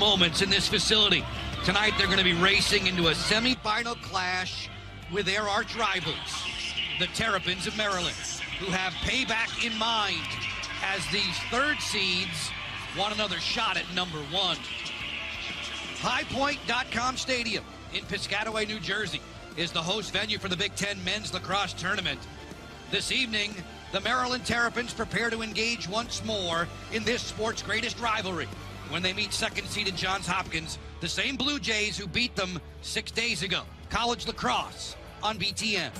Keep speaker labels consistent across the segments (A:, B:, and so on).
A: moments in this facility. Tonight they're going to be racing into a semifinal clash with their arch rivals, the Terrapins of Maryland, who have payback in mind as these third seeds want another shot at number one. HighPoint.com Stadium in Piscataway, New Jersey is the host venue for the Big Ten Men's Lacrosse Tournament. This evening, the Maryland Terrapins prepare to engage once more in this sport's greatest rivalry when they meet second-seeded Johns Hopkins, the same Blue Jays who beat them 6 days ago. College lacrosse on BTN.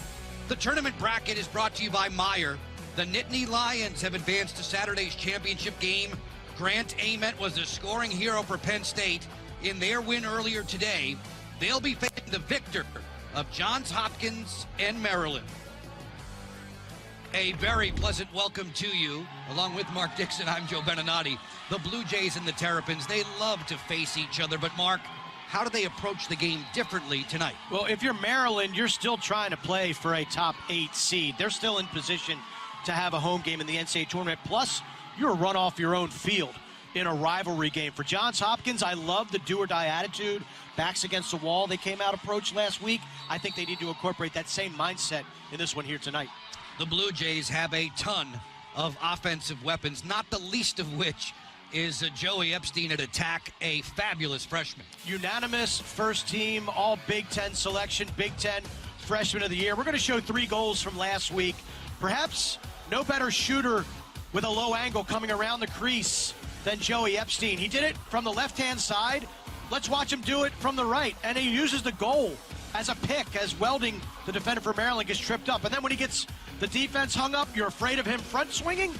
A: The tournament bracket is brought to you by Meyer. The Nittany Lions have advanced to Saturday's championship game. Grant Ament was the scoring hero for Penn State in their win earlier today. They'll be facing the victor of Johns Hopkins and Maryland. A very pleasant welcome to you. Along with Mark Dixon, I'm Joe Beninati. The Blue Jays and the Terrapins, they love to face each other. But Mark, how do they approach the game differently tonight?
B: Well, if you're Maryland, you're still trying to play for a top 8 seed. They're still in position to have a home game in the NCAA tournament. Plus, you're a run off your own field in a rivalry game. For Johns Hopkins, I love the do-or-die attitude. Backs against the wall. They came out approach last week. I think they need to incorporate that same mindset in this one here tonight.
A: The Blue Jays have a ton of offensive weapons, not the least of which is Joey Epstein at attack, a fabulous freshman.
B: Unanimous first team, all Big Ten selection, Big Ten freshman of the year. We're going to show 3 goals from last week. Perhaps no better shooter with a low angle coming around the crease than Joey Epstein. He did it from the left-hand side. Let's watch him do it from the right. And he uses the goal as a pick as Welding, the defender for Maryland, gets tripped up. And then when he gets the defense hung up, you're afraid of him front swinging.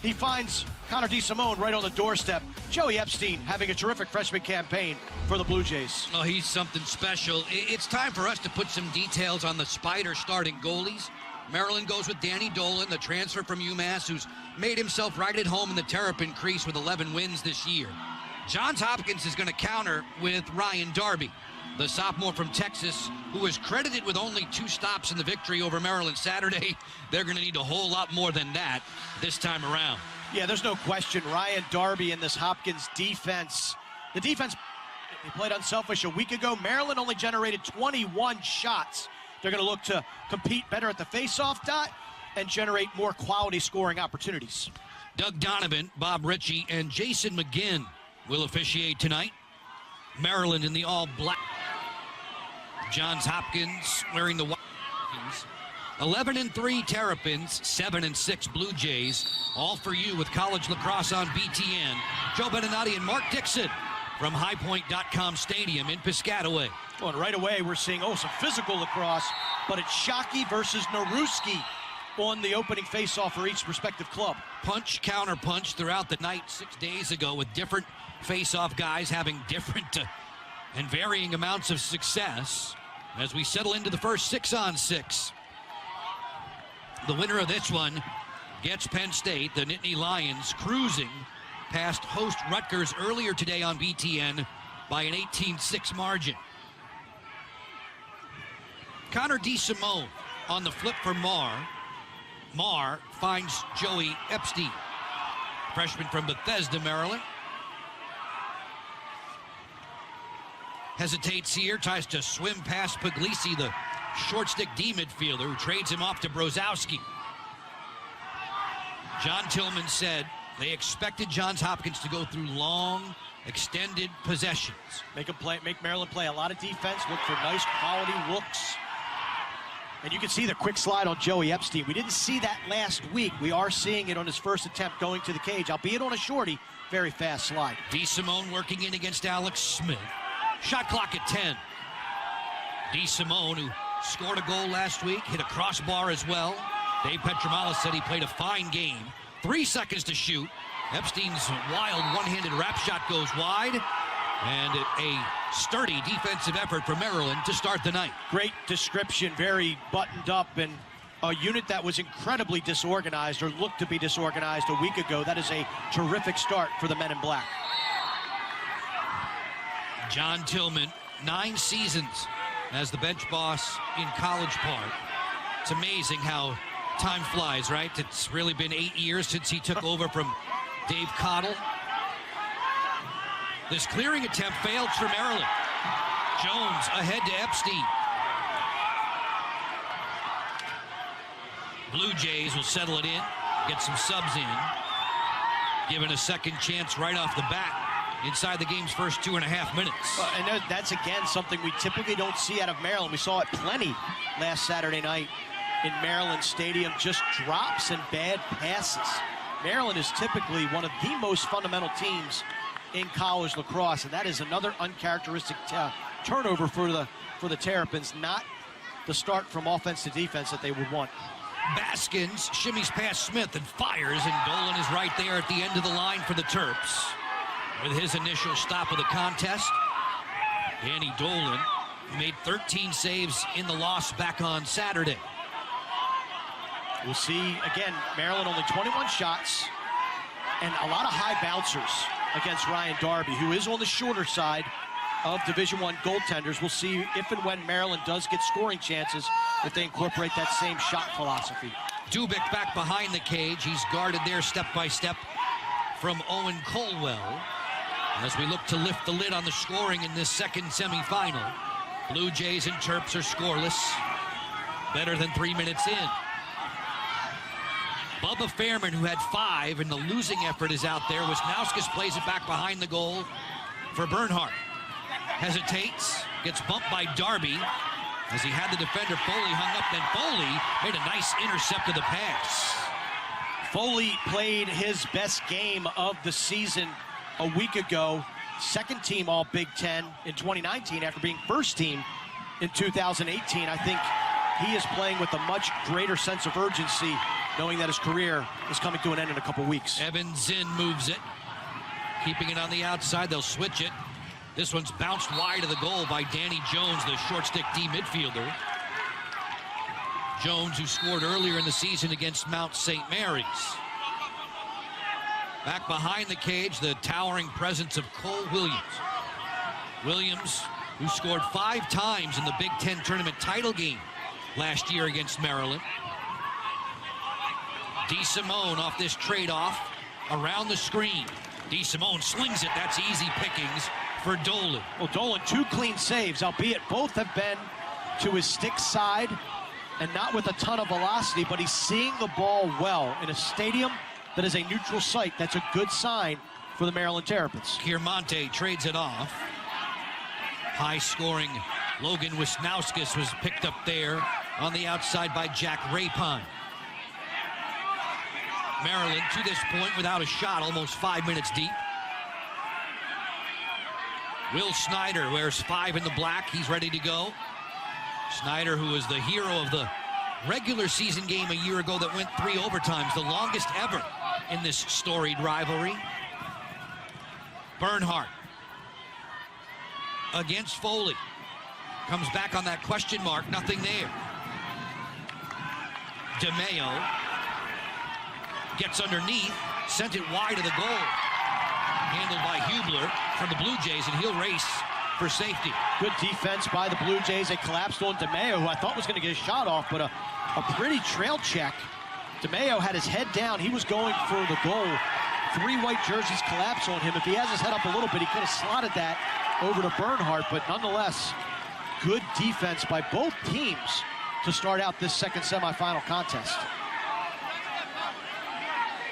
B: He finds Connor DeSimone right on the doorstep. Joey Epstein having a terrific freshman campaign for the Blue Jays.
A: Oh, he's something special. It's time for us to put some details on the Spider starting goalies. Maryland goes with Danny Dolan, the transfer from UMass, who's made himself right at home in the Terrapin crease with 11 wins this year. Johns Hopkins is going to counter with Ryan Darby, the sophomore from Texas, who is credited with only 2 stops in the victory over Maryland Saturday. They're going to need a whole lot more than that this time around.
B: Yeah, there's no question. Ryan Darby and this Hopkins defense. The defense, they played unselfish a week ago. Maryland only generated 21 shots. They're going to look to compete better at the face-off dot and generate more quality scoring opportunities.
A: Doug Donovan, Bob Ritchie, and Jason McGinn will officiate tonight. Maryland in the all-black. Johns Hopkins wearing the white. 11-3 Terrapins, 7-6 Blue Jays. All for you with college lacrosse on BTN. Joe Beninati and Mark Dixon from HighPoint.com Stadium in Piscataway.
B: Well, and right away we're seeing, some physical lacrosse, but it's Shockey versus Naruski on the opening face-off for each respective club.
A: Punch, counter punch throughout the night 6 days ago with different face-off guys having different and varying amounts of success as we settle into the first 6-on-6. The winner of this one gets Penn State, the Nittany Lions, cruising past host Rutgers earlier today on BTN by an 18-6 margin. Connor DeSimone on the flip for Marr. Marr finds Joey Epstein, freshman from Bethesda, Maryland. Hesitates here, tries to swim past Puglisi, the short stick D midfielder, who trades him off to Brozowski. John Tillman said they expected Johns Hopkins to go through long, extended possessions.
B: Make Maryland play a lot of defense, look for nice quality looks. And you can see the quick slide on Joey Epstein. We didn't see that last week. We are seeing it on his first attempt going to the cage, albeit on a shorty, very fast slide.
A: DeSimone working in against Alex Smith. Shot clock at 10. DeSimone, who scored a goal last week, hit a crossbar as well. Dave Petromalis said he played a fine game. 3 seconds to shoot. Epstein's wild one-handed wrap shot goes wide. And a sturdy defensive effort for Maryland to start the night.
B: Great description, very buttoned up, and a unit that was incredibly disorganized or looked to be disorganized a week ago. That is a terrific start for the men in black.
A: John Tillman, 9 seasons as the bench boss in College Park. It's amazing how time flies, right? It's really been 8 years since he took over from Dave Cottle. This clearing attempt failed for Maryland. Jones ahead to Epstein. Blue Jays will settle it in, get some subs in, given a second chance right off the bat inside the game's first 2.5 minutes.
B: Well, and that's, again, something we typically don't see out of Maryland. We saw it plenty last Saturday night in Maryland Stadium. Just drops and bad passes. Maryland is typically one of the most fundamental teams in college lacrosse, and that is another uncharacteristic turnover for the Terrapins. Not the start from offense to defense that they would want.
A: Baskins shimmies past Smith and fires, and Dolan is right there at the end of the line for the Terps. With his initial stop of the contest, Danny Dolan made 13 saves in the loss back on Saturday.
B: We'll see, again, Maryland only 21 shots and a lot of high bouncers against Ryan Darby, who is on the shorter side of Division I goaltenders. We'll see if and when Maryland does get scoring chances, if they incorporate that same shot philosophy.
A: Dubik back behind the cage. He's guarded there step by step from Owen Colwell. As we look to lift the lid on the scoring in this second semifinal, Blue Jays and Terps are scoreless. Better than 3 minutes in. Bubba Fairman, who had 5, and the losing effort is out there. Wisnauskas plays it back behind the goal for Bernhardt. Hesitates, gets bumped by Darby as he had the defender Foley hung up. Then Foley made a nice intercept of the pass.
B: Foley played his best game of the season a week ago. Second team All Big Ten in 2019 after being first team in 2018. I think he is playing with a much greater sense of urgency, knowing that his career is coming to an end in a couple weeks.
A: Evan Zinn moves it, keeping it on the outside. They'll switch it. This one's bounced wide of the goal by Danny Jones, the short stick D midfielder. Jones, who scored earlier in the season against Mount St. Mary's. Back behind the cage, the towering presence of Cole Williams. Williams, who scored 5 times in the Big Ten tournament title game last year against Maryland. DeSimone off this trade-off around the screen. DeSimone slings it. That's easy pickings for Dolan.
B: Well, Dolan, 2 clean saves, albeit both have been to his stick side and not with a ton of velocity, but he's seeing the ball well in a stadium that is a neutral site. That's a good sign for the Maryland Terrapins.
A: Kiermonte trades it off. High-scoring Logan Wisnauskas was picked up there on the outside by Jack Rapine. Maryland, to this point, without a shot, almost 5 minutes deep. Will Snyder wears 5 in the black. He's ready to go. Snyder, who was the hero of the regular season game a year ago that went 3 overtimes, the longest ever in this storied rivalry. Bernhardt against Foley. Comes back on that question mark, nothing there. DeMeo gets underneath, sent it wide of the goal. Handled by Hubler from the Blue Jays, and he'll race for safety.
B: Good defense by the Blue Jays. They collapsed on DeMeo, who I thought was going to get a shot off, but a pretty trail check. DeMeo had his head down. He was going for the goal. 3 white jerseys collapse on him. If he has his head up a little bit, he could have slotted that over to Bernhardt, but nonetheless, good defense by both teams to start out this second semifinal contest.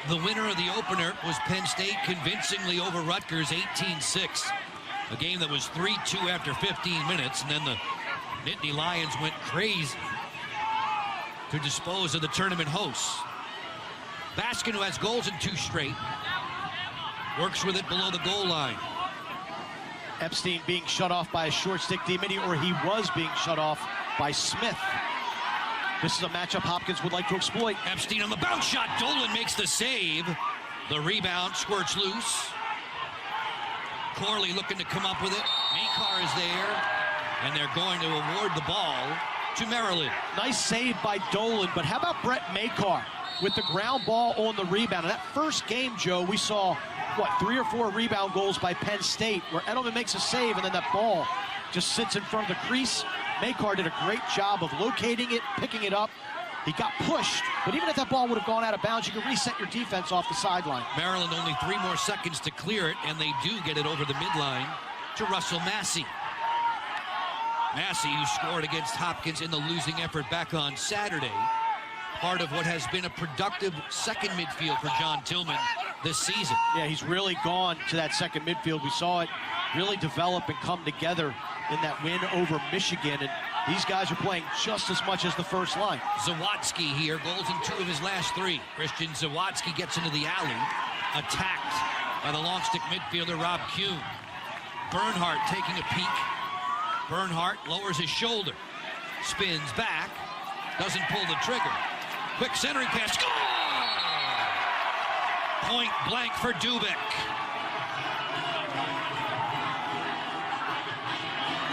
A: The winner of the opener was Penn State convincingly over Rutgers 18-6. A game that was 3-2 after 15 minutes, and then the Nittany Lions went crazy to dispose of the tournament hosts. Baskin, who has goals in 2 straight, works with it below the goal line.
B: Epstein being shut off by a short stick D-midi, or he was being shut off by Smith. This is a matchup Hopkins would like to exploit.
A: Epstein on the bounce shot. Dolan makes the save. The rebound squirts loose. Corley looking to come up with it. Makar is there. And they're going to award the ball to Maryland.
B: Nice save by Dolan, but how about Brett Makar with the ground ball on the rebound? In that first game, Joe, we saw, what, 3 or 4 rebound goals by Penn State, where Edelman makes a save and then that ball just sits in front of the crease. Makar did a great job of locating it, picking it up, He got pushed, but even if that ball would have gone out of bounds, you can reset your defense off the sideline.
A: Maryland only 3 more seconds to clear it, and they do get it over the midline to Russell Massey. Massey, who scored against Hopkins in the losing effort back on Saturday, part of what has been a productive second midfield for John Tillman this season.
B: Yeah, he's really gone to that second midfield. We saw it really develop and come together in that win over Michigan, and these guys are playing just as much as the first line.
A: Zawadzki here, goals in 2 of his last 3. Christian Zawadzki gets into the alley, attacked by the long stick midfielder Rob Kuhn. Bernhardt taking a peek. Bernhardt lowers his shoulder, spins back, doesn't pull the trigger. Quick centering pass, score! Point blank for Dubik.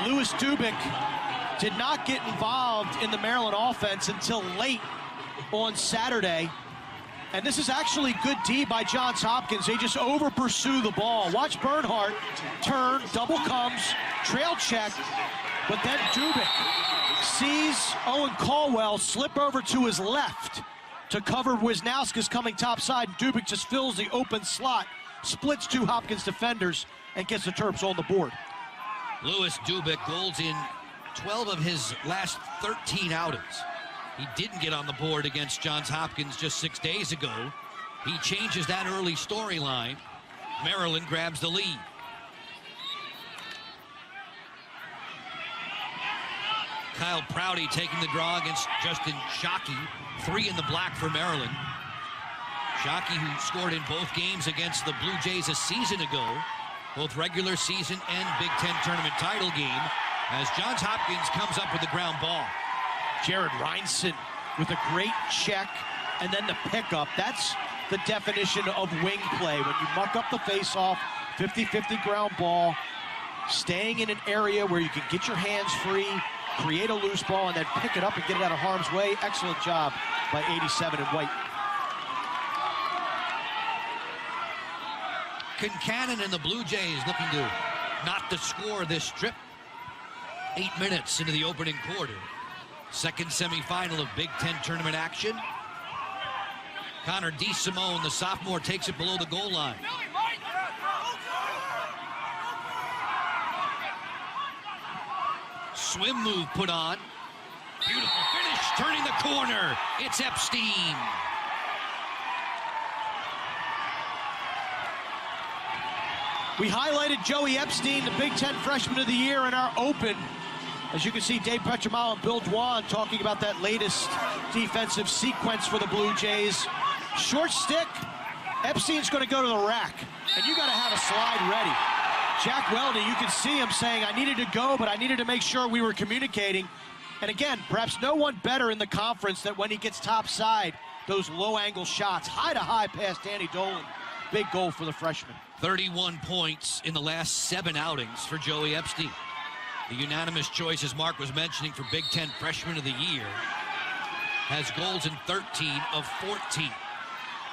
B: Louis Dubik did not get involved in the Maryland offense until late on Saturday. And this is actually good D by Johns Hopkins. They just over-pursue the ball. Watch Bernhardt turn, double comes, trail check, but then Dubik sees Owen Caldwell slip over to his left to cover Wisnowski's coming topside. Dubik just fills the open slot, splits 2 Hopkins defenders, and gets the Terps on the board.
A: Louis Dubik, goals in 12 of his last 13 outings. He didn't get on the board against Johns Hopkins just 6 days ago. He changes that early storyline. Maryland grabs the lead. Kyle Prouty taking the draw against Justin Shockey. 3 in the black for Maryland. Shockey, who scored in both games against the Blue Jays a season ago, both regular season and Big Ten tournament title game, as Johns Hopkins comes up with the ground ball.
B: Jared Reinson with a great check and then the pickup. That's the definition of wing play. When you muck up the face-off, 50-50 ground ball, staying in an area where you can get your hands free, create a loose ball, and then pick it up and get it out of harm's way. Excellent job by 87 and White.
A: Concannon and the Blue Jays looking to not to score this trip. 8 minutes into the opening quarter. Second semifinal of Big Ten tournament action. Connor DeSimone, the sophomore, takes it below the goal line. Swim move put on. Beautiful finish, turning the corner. It's Epstein.
B: We highlighted Joey Epstein, the Big Ten Freshman of the Year, in our open. As you can see, Dave Petromalo and Bill Dwan talking about that latest defensive sequence for the Blue Jays. Short stick, Epstein's going to go to the rack, and you got to have a slide ready. Jack Weldy, you can see him saying, I needed to go, but I needed to make sure we were communicating. And again, perhaps no one better in the conference that when he gets topside, those low-angle shots, high-to-high past Danny Dolan. Big goal for the freshman.
A: 31 points in the last 7 outings for Joey Epstein. The unanimous choice, as Mark was mentioning, for Big Ten Freshman of the Year. Has goals in 13 of 14.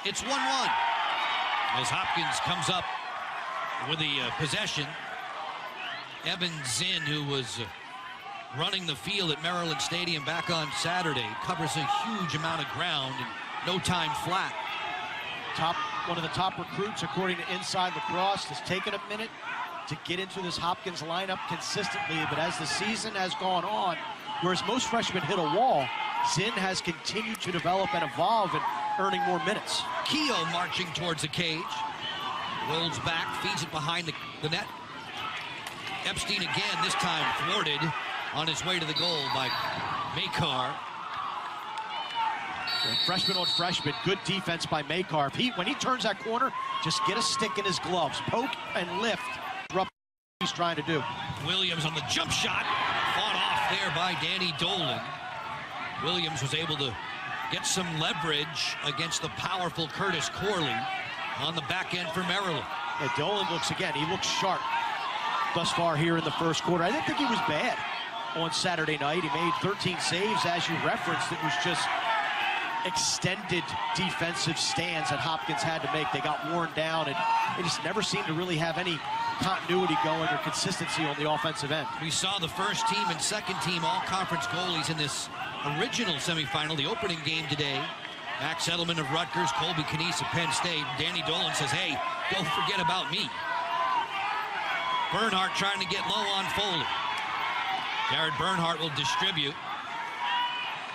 A: It's 1-1 as Hopkins comes up with the possession. Evan Zinn, who was running the field at Maryland Stadium back on Saturday, covers a huge amount of ground in no time flat.
B: One of the top recruits, according to Inside Lacrosse, has taken a minute to get into this Hopkins lineup consistently, but as the season has gone on, whereas most freshmen hit a wall, Zinn has continued to develop and evolve and earning more minutes.
A: Keogh marching towards the cage. Rolls back, feeds it behind the net. Epstein again, this time thwarted on his way to the goal by Makar.
B: Freshman on freshman, good defense by Makar. When he turns that corner, just get a stick in his gloves. Poke and lift. He's trying to do.
A: Williams on the jump shot. Fought off there by Danny Dolan. Williams was able to get some leverage against the powerful Curtis Corley on the back end for Maryland.
B: Yeah, Dolan looks sharp thus far here in the first quarter. I didn't think he was bad on Saturday night. He made 13 saves, as you referenced. It was just extended defensive stands that Hopkins had to make. They got worn down, and they just never seemed to really have any continuity going or consistency on the offensive end.
A: We saw the first team and second team all-conference goalies in this original semifinal, the opening game today. Max Edelman of Rutgers, Colby Knies of Penn State. Danny Dolan says, hey, don't forget about me. Bernhardt trying to get low on Foley. Jared Bernhardt will distribute.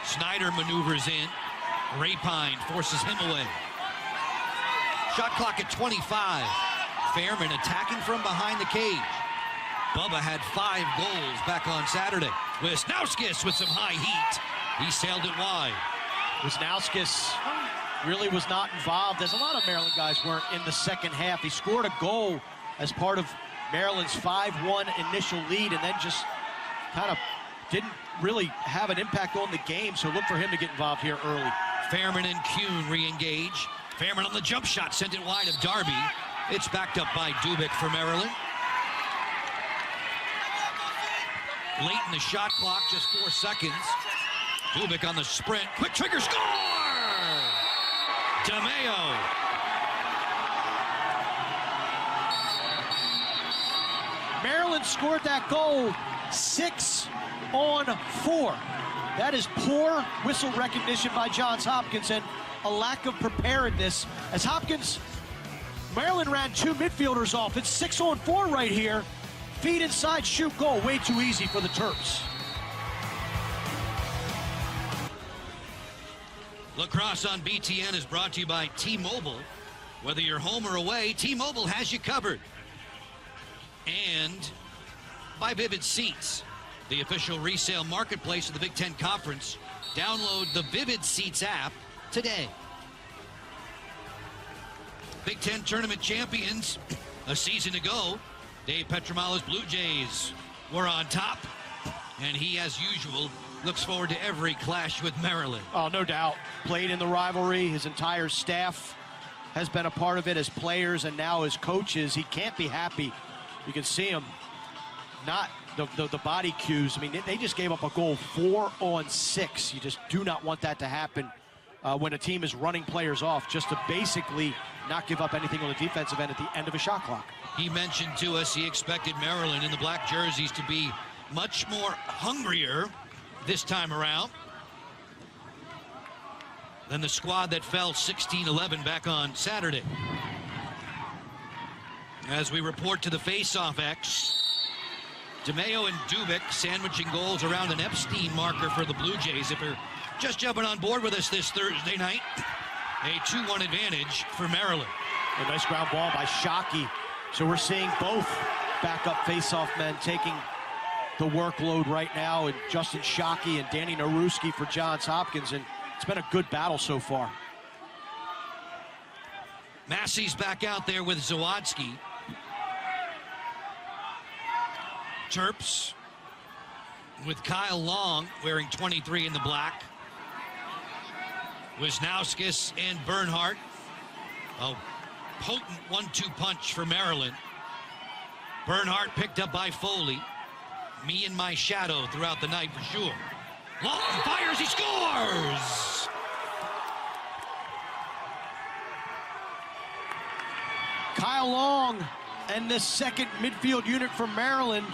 A: Snyder maneuvers in. Rapine forces him away. Shot clock at 25. Fairman attacking from behind the cage. Bubba had 5 goals back on Saturday. Wisnauskas with some high heat. He sailed it wide.
B: Wisnauskas really was not involved, as a lot of Maryland guys weren't in the second half. He scored a goal as part of Maryland's 5-1 initial lead, and then just kind of didn't really have an impact on the game, so look for him to get involved here early.
A: Fairman and Kuhn re-engage. Fairman on the jump shot, sent it wide of Darby. It's backed up by Dubik for Maryland. Late in the shot clock, just 4 seconds. Dubik on the sprint, quick trigger, score! DeMeo.
B: Maryland scored that goal 6 on 4. That is poor whistle recognition by Johns Hopkins and a lack of preparedness. As Hopkins, Maryland ran 2 midfielders off. It's 6 on 4 right here. Feed inside, shoot, goal. Way too easy for the Terps.
A: Lacrosse on BTN is brought to you by T-Mobile. Whether you're home or away, T-Mobile has you covered. And by Vivid Seats, the official resale marketplace of the Big Ten Conference. Download the Vivid Seats app today. Big Ten tournament champions a season ago. Dave Petromala's Blue Jays were on top, and he, as usual, looks forward to every clash with Maryland.
B: Oh, no doubt. Played in the rivalry. His entire staff has been a part of it as players and now as coaches. He can't be happy. You can see him not the body cues. I mean, they just gave up a goal 4 on 6. You just do not want that to happen when a team is running players off, just to basically not give up anything on the defensive end at the end of a shot clock.
A: He mentioned to us he expected Maryland in the black jerseys to be much more hungrier this time around than the squad that fell 16-11 back on Saturday. As we report to the face-off X, DeMeo and Dubik sandwiching goals around an Epstein marker for the Blue Jays. If you're just jumping on board with us this Thursday night, a 2-1 advantage for Maryland.
B: A nice ground ball by Shockey. So we're seeing both backup face-off men taking the workload right now, and Justin Shockey and Danny Naruski for Johns Hopkins, and it's been a good battle so far.
A: Massey's back out there with Zawadzki. Terps with Kyle Long wearing 23 in the black. Wisnauskas and Bernhardt. A potent 1-2 punch for Maryland. Bernhardt picked up by Foley. Me and my shadow throughout the night for sure. Long fires, he scores!
B: Kyle Long and this second midfield unit from Maryland,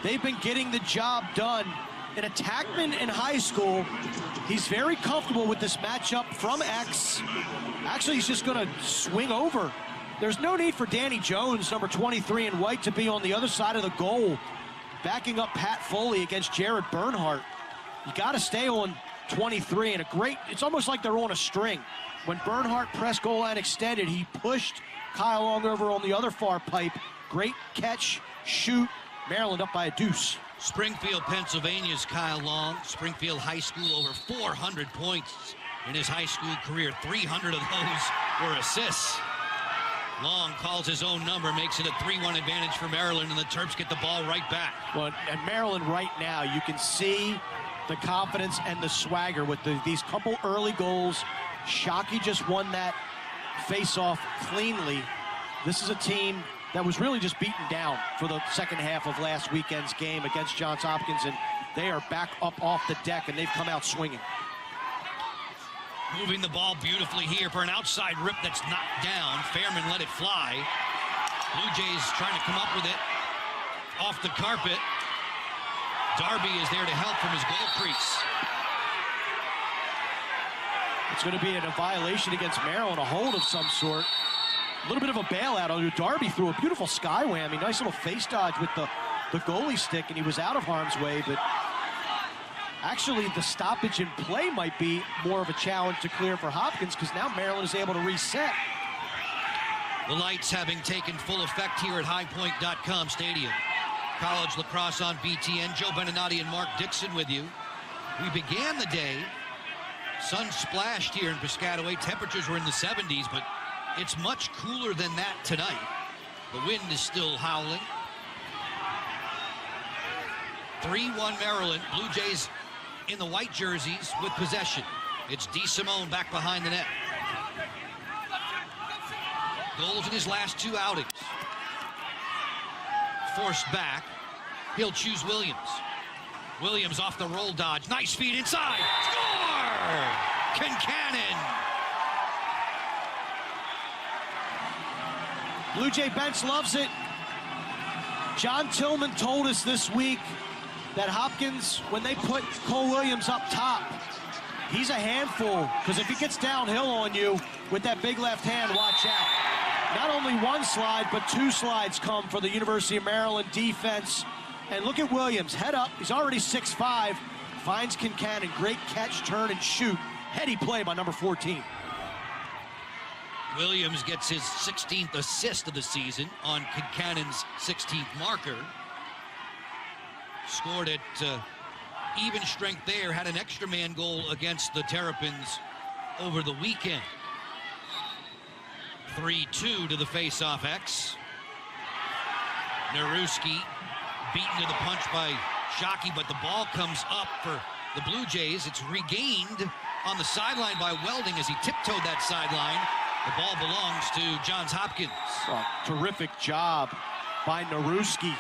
B: they've been getting the job done. An attackman in high school, he's very comfortable with this matchup from X. Actually, he's just going to swing over. There's no need for Danny Jones, number 23 in white, to be on the other side of the goal, backing up Pat Foley against Jared Bernhardt. You got to stay on 23, and it's almost like they're on a string. When Bernhardt pressed goal line extended, he pushed Kyle Long over on the other far pipe. Great catch, shoot. Maryland up by a deuce.
A: Springfield, Pennsylvania's Kyle Long. Springfield High School over 400 points in his high school career. 300 of those were assists. Long calls his own number, makes it a 3-1 advantage for Maryland, and the Terps get the ball right back.
B: Well, and Maryland right now, you can see the confidence and the swagger with these couple early goals. Shockey just won that face-off cleanly. This is a team that was really just beaten down for the second half of last weekend's game against Johns Hopkins, and they are back up off the deck, and they've come out swinging.
A: Moving the ball beautifully here for an outside rip that's knocked down. Fairman let it fly. Blue Jays trying to come up with it off the carpet. Darby is there to help from his goal crease.
B: It's going to be a violation against Maryland, a hold of some sort. A little bit of a bailout. Darby threw a beautiful sky whammy. Nice little face dodge with the goalie stick, and he was out of harm's way. But actually, the stoppage in play might be more of a challenge to clear for Hopkins, because now Maryland is able to reset.
A: The lights having taken full effect here at highpoint.com Stadium. College lacrosse on BTN. Joe Beninati and Mark Dixon with you. We began the day. Sun splashed here in Piscataway. Temperatures were in the 70s, but it's much cooler than that tonight. The wind is still howling. 3-1 Maryland. Blue Jays in the white jerseys with possession. It's DeSimone back behind the net. Goals in his last 2 outings. Forced back. He'll choose Williams. Williams off the roll dodge. Nice feed inside. Score! Kincannon.
B: Blue Jay bench loves it. John Tillman told us this week that Hopkins, when they put Cole Williams up top, he's a handful, because if he gets downhill on you with that big left hand, watch out. Not only 1 slide, but 2 slides come for the University of Maryland defense. And look at Williams, head up, he's already 6'5", finds Kincannon, great catch, turn, and shoot. Heady play by number 14.
A: Williams gets his 16th assist of the season on Kincannon's 16th marker. Scored at even strength there, had an extra man goal against the Terrapins over the weekend. 3-2 to the face-off X. Naruski beaten to the punch by Shockey, but the ball comes up for the Blue Jays. It's regained on the sideline by Welding as he tiptoed that sideline. The ball belongs to Johns Hopkins.
B: Oh, terrific job by Naruski.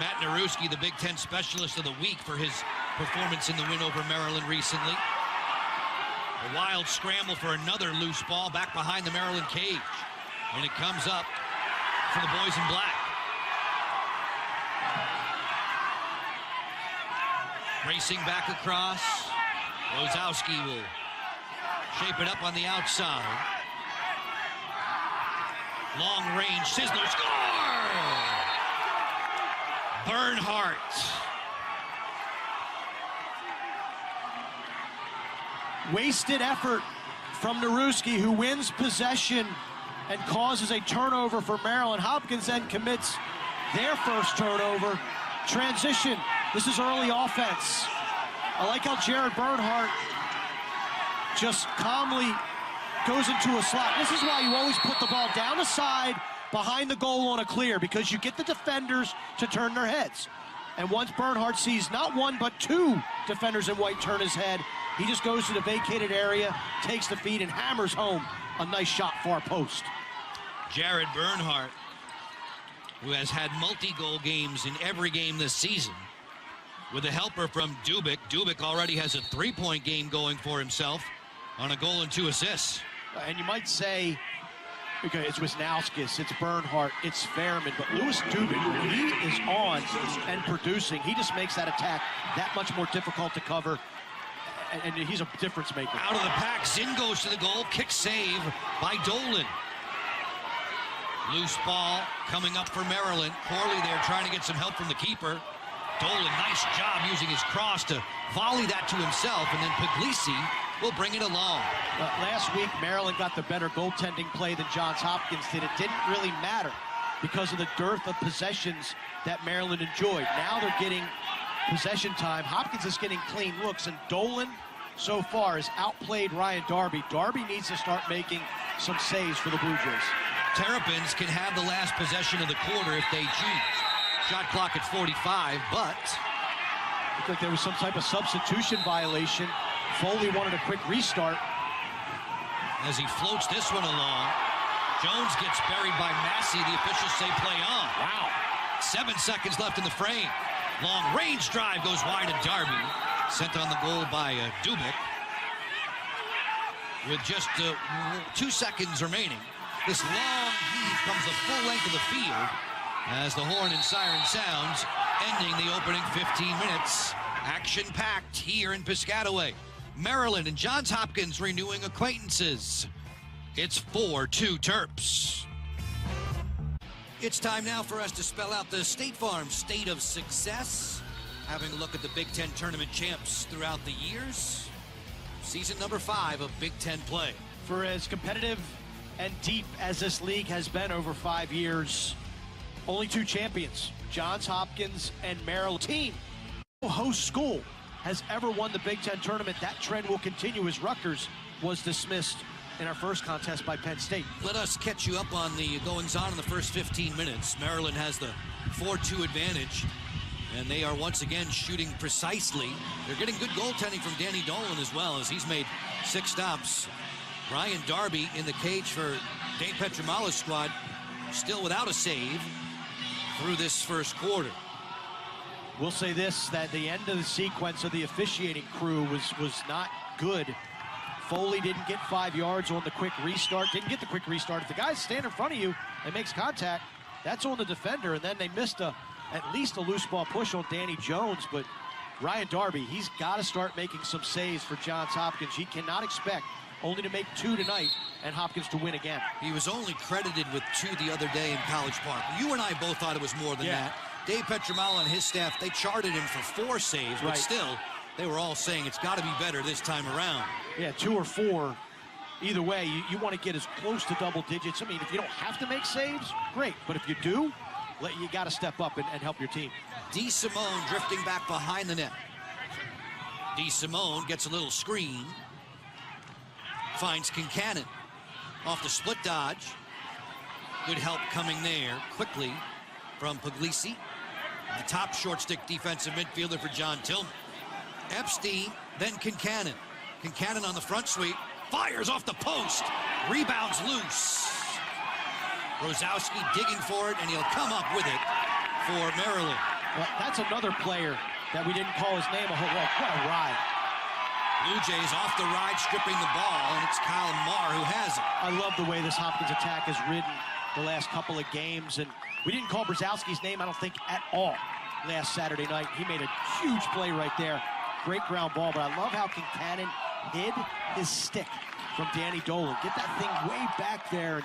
A: Matt Naruski, the Big Ten Specialist of the Week for his performance in the win over Maryland recently. A wild scramble for another loose ball back behind the Maryland cage. And it comes up for the boys in black. Racing back across. Rozowski will shape it up on the outside. Long range, Sizzler, score! Bernhardt.
B: Wasted effort from Naruski, who wins possession and causes a turnover for Maryland. Hopkins then commits their first turnover. Transition. This is early offense. I like how Jared Bernhardt just calmly goes into a slot. This is why you always put the ball down the side behind the goal on a clear, because you get the defenders to turn their heads. And once Bernhardt sees not 1 but 2 defenders in white turn his head, he just goes to the vacated area, takes the feed, and hammers home a nice shot far post.
A: Jared Bernhardt, who has had multi-goal games in every game this season, with a helper from Dubik. Dubik already has a 3-point game going for himself on a goal and 2 assists.
B: And you might say, okay, it's Wisnauskas, it's Bernhardt, it's Fairman, but Louis Dubik, when he is on and producing, he just makes that attack that much more difficult to cover, and he's a difference maker.
A: Out of the pack, Zinn goes to the goal, kick save by Dolan. Loose ball coming up for Maryland. Corley there trying to get some help from the keeper. Dolan, nice job using his cross to volley that to himself, and then Puglisi will bring it along.
B: Last week, Maryland got the better goaltending play than Johns Hopkins did. It didn't really matter because of the dearth of possessions that Maryland enjoyed. Now they're getting possession time. Hopkins is getting clean looks, and Dolan so far has outplayed Ryan Darby. Darby needs to start making some saves for the Blue Jays.
A: Terrapins can have the last possession of the quarter if they choose. Shot clock at 45, but
B: looked like there was some type of substitution violation. Foley wanted a quick restart.
A: As he floats this one along, Jones gets buried by Massey. The officials say play on.
B: Wow.
A: 7 seconds left in the frame. Long range drive goes wide at Darby. Sent on the goal by Dubik. With just 2 seconds remaining, this long heave comes the full length of the field. as the horn and siren sounds, ending the opening 15 minutes. Action-packed here in Piscataway. Maryland and Johns Hopkins renewing acquaintances. It's 4-2 Terps. It's time now for us to spell out the State Farm state of success. Having a look at the Big Ten tournament champs throughout the years. Season number 5 of Big Ten play.
B: For as competitive and deep as this league has been over 5 years, only 2 champions, Johns Hopkins and Maryland. Team, no host school has ever won the Big Ten tournament. That trend will continue as Rutgers was dismissed in our first contest by Penn State.
A: Let us catch you up on the goings-on in the first 15 minutes. Maryland has the 4-2 advantage, and they are once again shooting precisely. They're getting good goaltending from Danny Dolan as well, as he's made 6 stops. Ryan Darby in the cage for Dave Petramala's squad, still without a save through this first quarter.
B: We'll say this, that the end of the sequence of the officiating crew was not good. Foley didn't get 5 yards on the quick restart, didn't get the quick restart. If the guys stand in front of you and makes contact, that's on the defender, and then they missed at least a loose ball push on Danny Jones. But Ryan Darby, he's got to start making some saves for Johns Hopkins. He cannot expect only to make 2 tonight and Hopkins to win again.
A: He was only credited with 2 the other day in College Park. You and I both thought it was more than that. Dave Petramala and his staff, they charted him for 4 saves, but still, they were all saying it's got to be better this time around.
B: Yeah, 2 or 4. Either way, you want to get as close to double digits. I mean, if you don't have to make saves, great. But if you do, you got to step up and help your team.
A: DeSimone drifting back behind the net. DeSimone gets a little screen. Finds Kincannon off the split dodge. Good help coming there quickly from Puglisi, the top short stick defensive midfielder for John Tillman. Epstein, then Kincannon. Kincannon on the front sweep, fires off the post, rebounds loose. Rosowski digging for it, and he'll come up with it for Maryland.
B: Well, that's another player that we didn't call his name a whole lot. What a ride.
A: Blue Jays off the ride, stripping the ball, and it's Kyle Marr who has it.
B: I love the way this Hopkins attack has ridden the last couple of games, and we didn't call Brzezowski's name, I don't think, at all last Saturday night. He made a huge play right there. Great ground ball, but I love how Kincannon hid his stick from Danny Dolan. Get that thing way back there and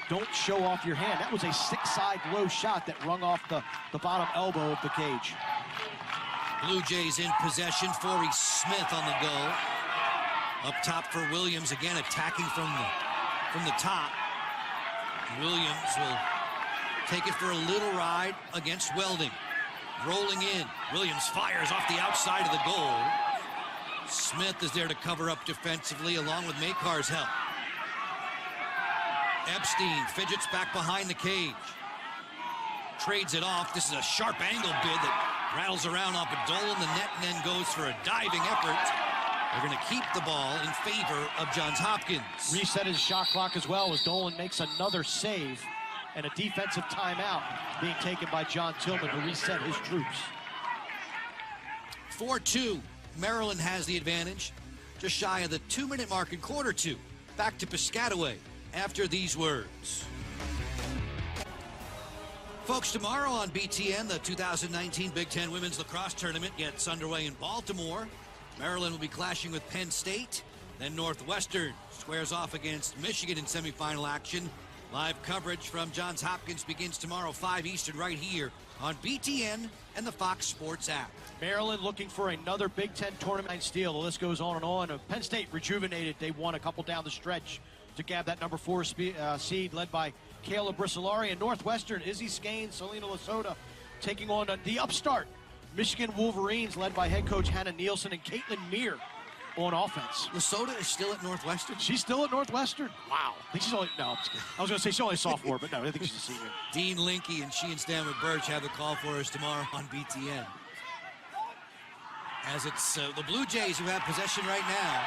B: don't show off your hand. That was a 6-side low shot that rung off the bottom elbow of the cage.
A: Blue Jays in possession. Forey Smith on the go. Up top for Williams, again attacking from the top. Williams will take it for a little ride against Welding. Rolling in. Williams fires off the outside of the goal. Smith is there to cover up defensively along with Makar's help. Epstein fidgets back behind the cage. Trades it off. This is a sharp angle bid that rattles around off of Dolan the net and then goes for a diving effort. They're going to keep the ball in favor of Johns Hopkins.
B: Reset his shot clock as well as Dolan makes another save, and a defensive timeout being taken by John Tillman to reset his troops.
A: 4-2. Maryland has the advantage. Just shy of the 2-minute mark in quarter 2. Back to Piscataway after these words. Folks, tomorrow on BTN, the 2019 Big Ten Women's Lacrosse Tournament gets underway in Baltimore. Maryland will be clashing with Penn State. Then Northwestern squares off against Michigan in semifinal action. Live coverage from Johns Hopkins begins tomorrow, 5 Eastern, right here on BTN and the Fox Sports app.
B: Maryland looking for another Big Ten tournament steal. The list goes on and on. Penn State rejuvenated. They won a couple down the stretch to grab that number 4 seed, led by Kayla Brissolari. And Northwestern, Izzy Skane, Selena Lasota taking on the upstart Michigan Wolverines, led by head coach Hannah Nielsen and Caitlin Meir on offense.
A: Lasota is still at Northwestern?
B: She's still at Northwestern? Wow. I think she's only, no, I'm just kidding. I was going to say she's only a sophomore, but no, I think she's a senior.
A: Dean Linke and she and Stanwood Birch have the call for us tomorrow on BTN. As it's the Blue Jays who have possession right now.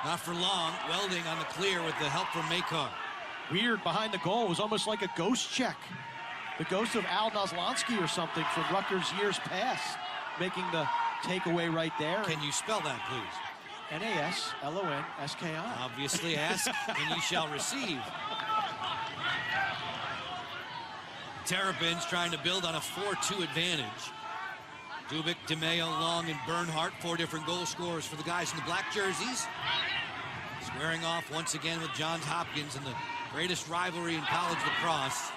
A: Not for long. Welding on the clear with the help from Makar.
B: Weird behind the goal. It was almost like a ghost check. The ghost of Al Noslonsky or something from Rutgers years past, making the takeaway right there.
A: Can you spell that, please?
B: Naslonski.
A: Obviously ask and you shall receive. Terrapins trying to build on a 4-2 advantage. Dubik, DeMeo, Long, and Bernhardt, 4 different goal scorers for the guys in the black jerseys. Squaring off once again with Johns Hopkins in the greatest rivalry in college lacrosse.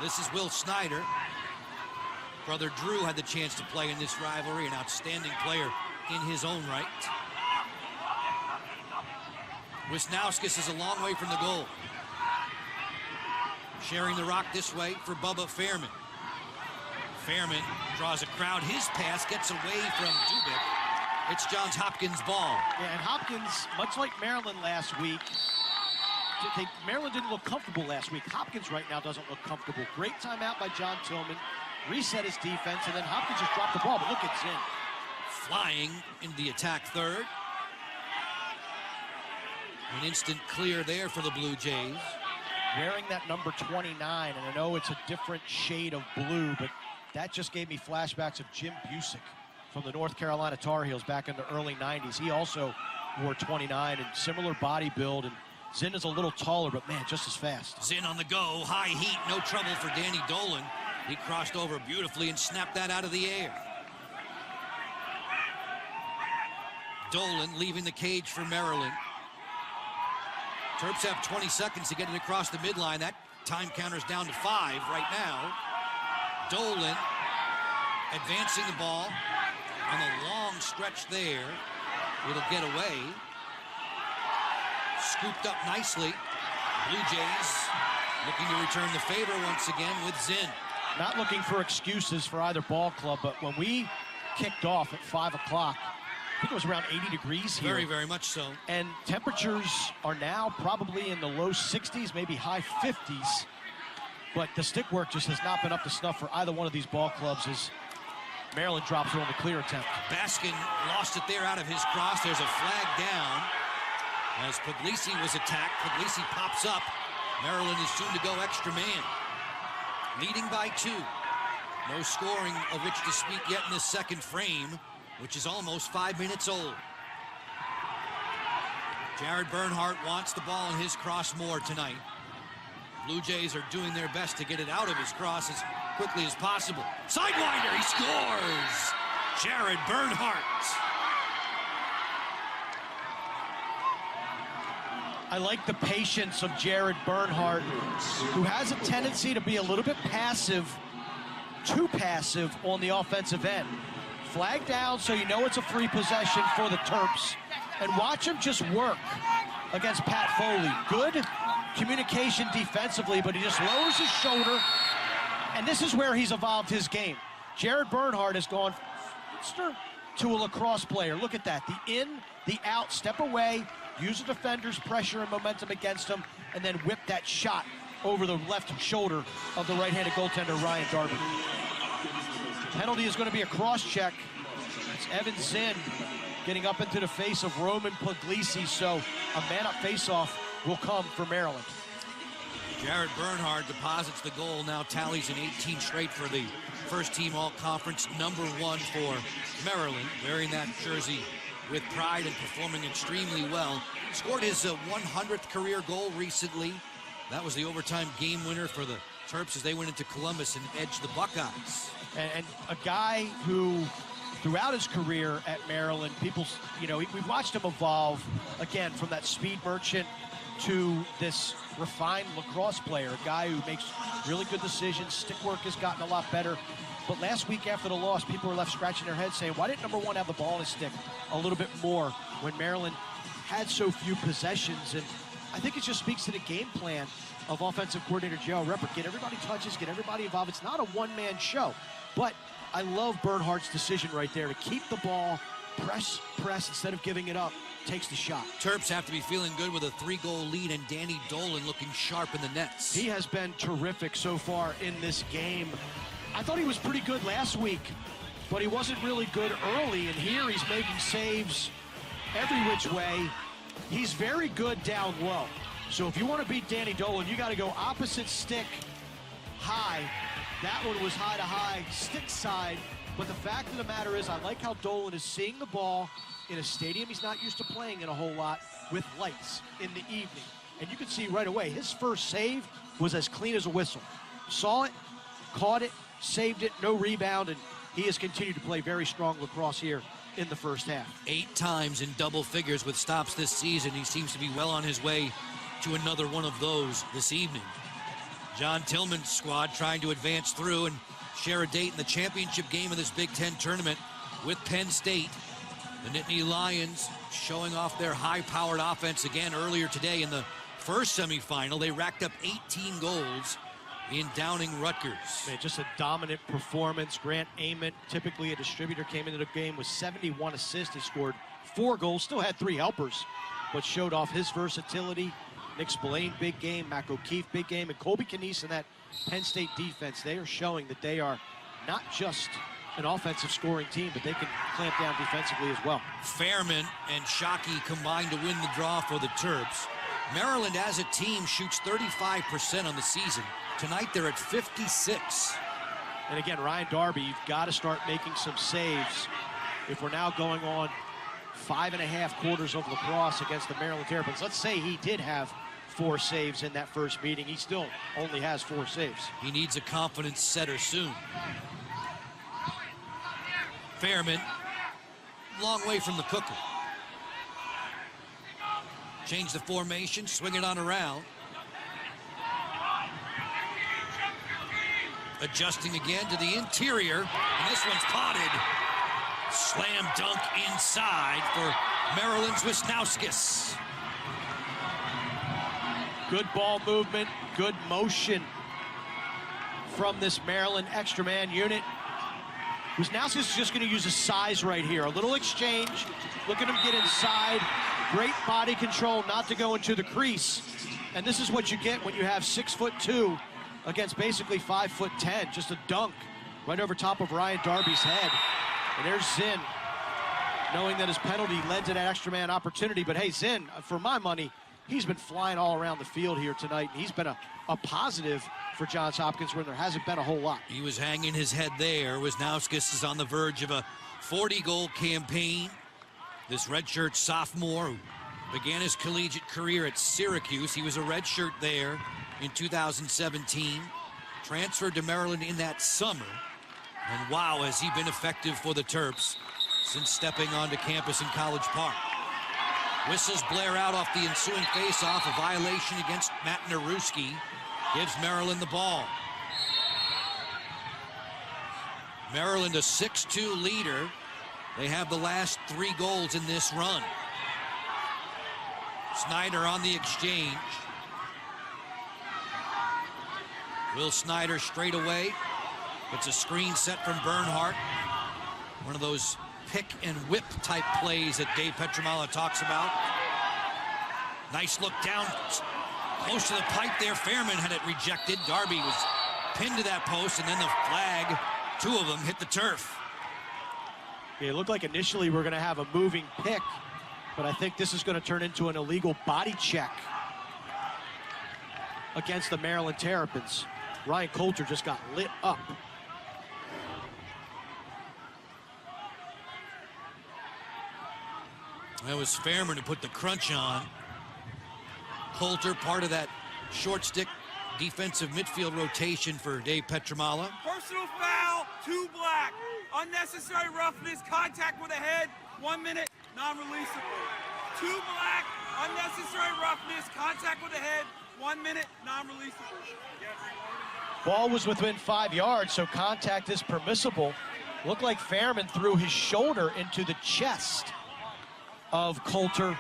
A: This is Will Snyder. Brother Drew had the chance to play in this rivalry, an outstanding player in his own right. Wisnauskas is a long way from the goal. Sharing the rock this way for Bubba Fairman. Fairman draws a crowd. His pass gets away from Dubik. It's Johns Hopkins' ball.
B: Yeah, and Hopkins, much like Maryland last week, Maryland didn't look comfortable last week. Hopkins right now doesn't look comfortable. Great timeout by John Tillman. Reset his defense, and then Hopkins just dropped the ball, but look, it's in.
A: Flying into the attack third. An instant clear there for the Blue Jays.
B: Wearing that number 29, and I know it's a different shade of blue, but that just gave me flashbacks of Jim Busick from the North Carolina Tar Heels back in the early 90s. He also wore 29 and similar body build, and Zinn is a little taller, but man, just as fast.
A: Zinn on the go, high heat, no trouble for Danny Dolan. He crossed over beautifully and snapped that out of the air. Dolan leaving the cage for Maryland. Terps have 20 seconds to get it across the midline. That time counter's down to 5 right now. Dolan advancing the ball on a long stretch there. It'll get away. Scooped up nicely. Blue Jays looking to return the favor once again with Zinn.
B: Not looking for excuses for either ball club, but when we kicked off at 5 o'clock, I think it was around 80 degrees here.
A: Very, very much so.
B: And temperatures are now probably in the low 60s, maybe high 50s. But the stick work just has not been up to snuff for either one of these ball clubs as Maryland drops it on the clear attempt.
A: Baskin lost it there out of his cross. There's a flag down as Puglisi was attacked. Puglisi pops up. Maryland is soon to go extra man. Leading by 2. No scoring of which to speak yet in this second frame, which is almost 5 minutes old. Jared Bernhardt wants the ball in his cross more tonight. Blue Jays are doing their best to get it out of his cross as quickly as possible. Sidewinder, he scores! Jared Bernhardt.
B: I like the patience of Jared Bernhardt, who has a tendency to be a little bit passive, too passive on the offensive end. Flag down so you know it's a free possession for the Terps. And watch him just work against Pat Foley. Good communication defensively, but he just lowers his shoulder. And this is where he's evolved his game. Jared Bernhardt has gone to a lacrosse player. Look at that. The in, the out, step away, use the defender's pressure and momentum against him, and then whip that shot over the left shoulder of the right-handed goaltender, Ryan Darby. Penalty is going to be a cross-check. It's Evan Zinn getting up into the face of Roman Puglisi, so a man-up face-off will come for Maryland.
A: Jared Bernhardt deposits the goal, now tallies an 18 straight for the first-team all-conference, #1 for Maryland, wearing that jersey with pride and performing extremely well. Scored his 100th career goal recently. That was the overtime game winner for the Terps as they went into Columbus and edged the Buckeyes.
B: And a guy who, throughout his career at Maryland, we've watched him evolve, again, from that speed merchant to this refined lacrosse player, a guy who makes really good decisions. Stick work has gotten a lot better. But last week after the loss, people were left scratching their heads saying, why didn't #1 have the ball in his stick a little bit more when Maryland had so few possessions? And I think it just speaks to the game plan of offensive coordinator Joe Reppert. Get everybody touches, get everybody involved. It's not a one-man show. But I love Bernhardt's decision right there to keep the ball, press, instead of giving it up, takes the shot.
A: Terps have to be feeling good with a 3-goal lead and Danny Dolan looking sharp in the nets.
B: He has been terrific so far in this game. I thought he was pretty good last week, but he wasn't really good early, and here he's making saves every which way. He's very good down low. So if you want to beat Danny Dolan, you got to go opposite stick high. That one was high to high, stick side. But the fact of the matter is, I like how Dolan is seeing the ball in a stadium he's not used to playing in a whole lot with lights in the evening. And you can see right away, his first save was as clean as a whistle. Saw it, caught it, saved it, no rebound, and he has continued to play very strong lacrosse here in the first half.
A: 8 times in double figures with stops this season. He seems to be well on his way to another one of those this evening. John Tillman's squad trying to advance through and share a date in the championship game of this Big Ten tournament with Penn State. The Nittany Lions showing off their high-powered offense again earlier today in the first semifinal. They racked up 18 goals in downing Rutgers.
B: Man, just a dominant performance. Grant Ament, typically a distributor, came into the game with 71 assists. He scored 4 goals, still had 3 helpers, but showed off his versatility. Nick Spillane, big game. Mac O'Keefe, big game. And Colby Canese and that Penn State defense, they are showing that they are not just an offensive scoring team, but they can clamp down defensively as well.
A: Fairman and Shockey combined to win the draw for the Terps. Maryland as a team shoots 35% on the season. Tonight they're at 56.
B: And again, Ryan Darby, you've got to start making some saves. If we're now going on 5.5 quarters of lacrosse against the Maryland Terrapins, let's say he did have 4 saves in that first meeting. He still only has 4 saves.
A: He needs a confidence setter soon. Fairman, long way from the cooker. Change the formation, swing it on around. Adjusting again to the interior, and this one's potted. Slam dunk inside for Maryland's Wisnauskas.
B: Good ball movement, good motion from this Maryland extra man unit. Wisnauskas is just going to use his size right here. A little exchange. Look at him get inside. Great body control not to go into the crease. And this is what you get when you have 6'2" against basically 5'10". Just a dunk right over top of Ryan Darby's head. And there's Zinn, knowing that his penalty led to that extra man opportunity. But hey, Zinn, for my money, he's been flying all around the field here tonight. And he's been a positive for Johns Hopkins where there hasn't been a whole lot.
A: He was hanging his head there. Wisnauskas is on the verge of a 40-goal campaign. This redshirt sophomore who began his collegiate career at Syracuse. He was a redshirt there in 2017. Transferred to Maryland in that summer. And wow, has he been effective for the Terps since stepping onto campus in College Park. Whistles blare out off the ensuing face-off. A violation against Matt Naruski gives Maryland the ball. Maryland a 6-2 leader. They have the last 3 goals in this run. Snyder on the exchange. Will Snyder straight away. It's a screen set from Bernhardt. One of those pick and whip type plays that Dave Petramala talks about. Nice look down close to the pipe there. Fairman had it rejected. Darby was pinned to that post, and then the flag, 2 of them hit the turf.
B: Yeah, it looked like initially we're going to have a moving pick, but I think this is going to turn into an illegal body check against the Maryland Terrapins. Ryan Coulter just got lit up.
A: That was Fairman who put the crunch on. Coulter, part of that short stick defensive midfield rotation for Dave Petramala.
C: Personal foul, 2 black. Unnecessary roughness, contact with the head, 1 minute, non-releasable. 2 black, unnecessary roughness, contact with the head, 1 minute, non-releasable.
B: Ball was within 5 yards, so contact is permissible. Looked like Fairman threw his shoulder into the chest of Coulter,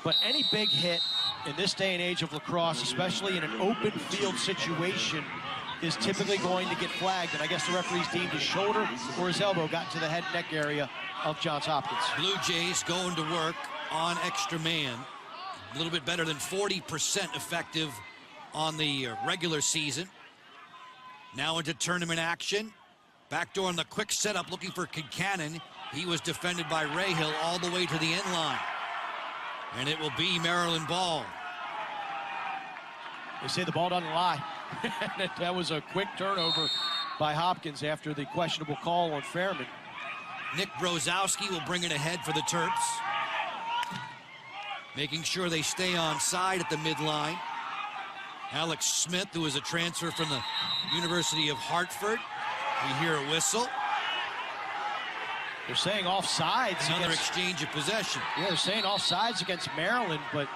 B: but any big hit in this day and age of lacrosse, especially in an open field situation, is typically going to get flagged, and I guess the referees deemed his shoulder or his elbow got into the head and neck area of Johns Hopkins.
A: Blue Jays going to work on extra man. A little bit better than 40% effective on the regular season. Now into tournament action. Backdoor on the quick setup, looking for Kincannon. He was defended by Rahill all the way to the end line. And it will be Maryland ball.
B: They say the ball doesn't lie. That was a quick turnover by Hopkins after the questionable call on Fairman.
A: Nick Brozowski will bring it ahead for the Terps. Making sure they stay on side at the midline. Alex Smith, who is a transfer from the University of Hartford. We hear a whistle.
B: They're saying offsides.
A: Another exchange of possession.
B: Yeah, they're saying offsides against Maryland, but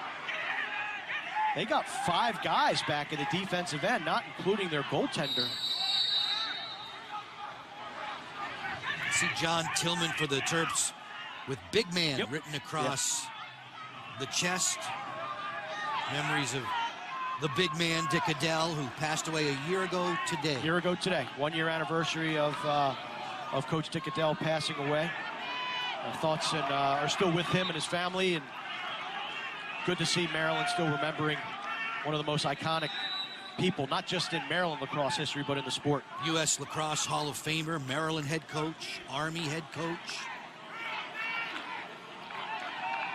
B: they got 5 guys back in the defensive end, not including their goaltender.
A: See John Tillman for the Terps with big man written across the chest. Memories of the big man, Dick Adele, who passed away a year ago today.
B: 1 year anniversary of Coach Dick Adele passing away. Our thoughts are still with him and his family, and good to see Maryland still remembering one of the most iconic people, not just in Maryland lacrosse history, but in the sport.
A: U.S. Lacrosse Hall of Famer, Maryland head coach, Army head coach.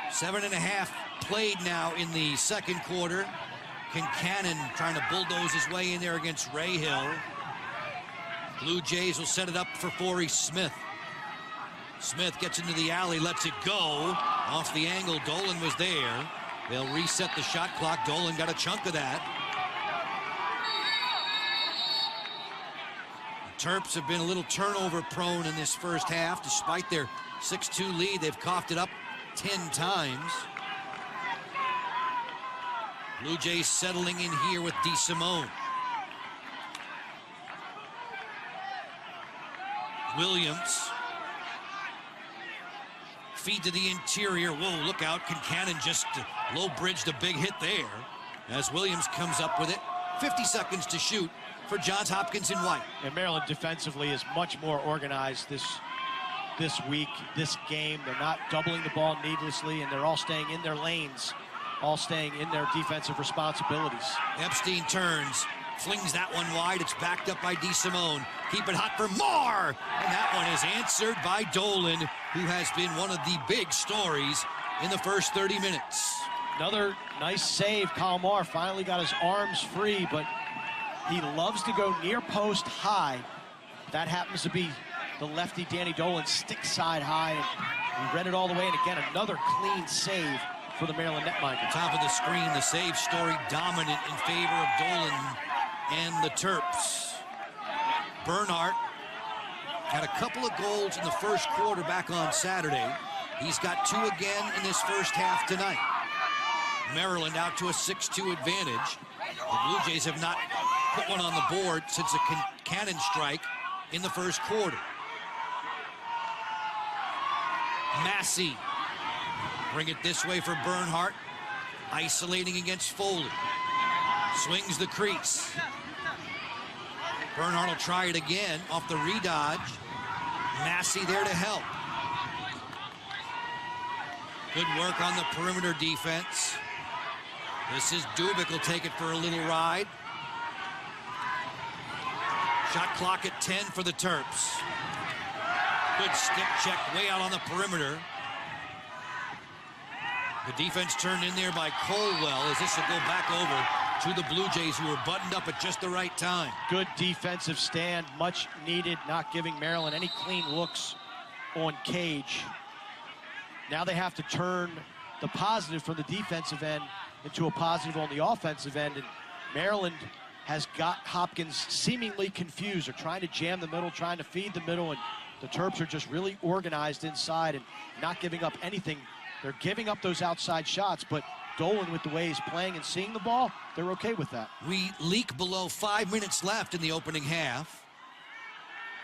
A: 7.5 played now in the second quarter. Kincannon trying to bulldoze his way in there against Ray Hill. Blue Jays will set it up for Forey Smith. Smith gets into the alley, lets it go. Off the angle, Dolan was there. They'll reset the shot clock. Dolan got a chunk of that. The Terps have been a little turnover prone in this first half. Despite their 6-2 lead, they've coughed it up 10 times. Blue Jays settling in here with DeSimone. Williams. Feed to the interior. Whoa, look out. Kincannon just low-bridged a big hit there as Williams comes up with it. 50 seconds to shoot for Johns Hopkins and White.
B: And Maryland defensively is much more organized this week, this game. They're not doubling the ball needlessly, and they're all staying in their lanes, all staying in their defensive responsibilities.
A: Epstein turns, flings that one wide. It's backed up by DeSimone. Keep it hot for more. And that one is answered by Dolan, who has been one of the big stories in the first 30 minutes.
B: Another nice save. Kalmar finally got his arms free, but he loves to go near post high. That happens to be the lefty Danny Dolan, stick side high, and we read it all the way. And again, another clean save for the Maryland netminder.
A: Top of the screen, the save story dominant in favor of Dolan and the Terps. Bernhardt had a couple of goals in the first quarter back on Saturday. He's got 2 again in this first half tonight. Maryland out to a 6-2 advantage. The Blue Jays have not put one on the board since a cannon strike in the first quarter. Massey. Bring it this way for Bernhardt. Isolating against Foley. Swings the crease. Bernhardt will try it again off the redodge. Massey there to help. Good work on the perimeter defense. This is Dubik will take it for a little ride. Shot clock at 10 for the Terps. Good stick check way out on the perimeter. The defense turned in there by Colwell as this will go back over to the Blue Jays, who were buttoned up at just the right time.
B: Good defensive stand, much needed, not giving Maryland any clean looks on Cage. Now they have to turn the positive from the defensive end into a positive on the offensive end, and Maryland has got Hopkins seemingly confused. They're trying to jam the middle, trying to feed the middle, and the Terps are just really organized inside and not giving up anything. They're giving up those outside shots, but Dolan, with the way he's playing and seeing the ball, they're okay with that.
A: We leak below 5 minutes left in the opening half.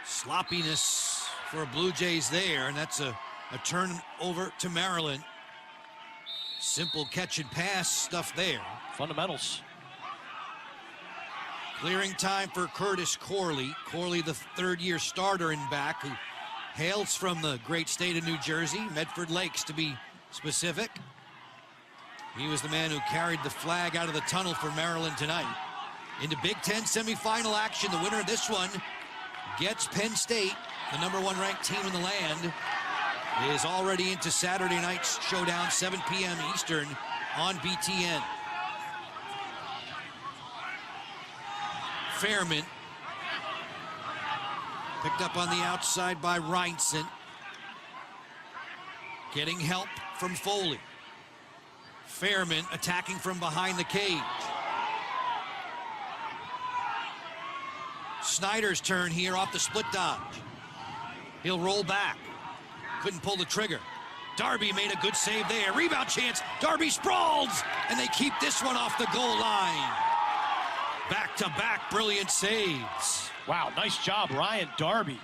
A: Sloppiness for Blue Jays there, and that's a turn over to Maryland. Simple catch and pass stuff there.
B: Fundamentals.
A: Clearing time for Curtis Corley. Corley, the third-year starter in back, who hails from the great state of New Jersey, Medford Lakes to be specific. He was the man who carried the flag out of the tunnel for Maryland tonight. Into Big Ten semifinal action, the winner of this one gets Penn State, the #1 ranked team in the land, is already into Saturday night's showdown, 7 p.m. Eastern on BTN. Fairman picked up on the outside by Reinson. Getting help from Foley. Fairman attacking from behind the cage. Snyder's turn here off the split dodge. He'll roll back. Couldn't pull the trigger. Darby made a good save there. Rebound chance. Darby sprawls, and they keep this one off the goal line. Back-to-back brilliant saves.
B: Wow, nice job, Ryan Darby.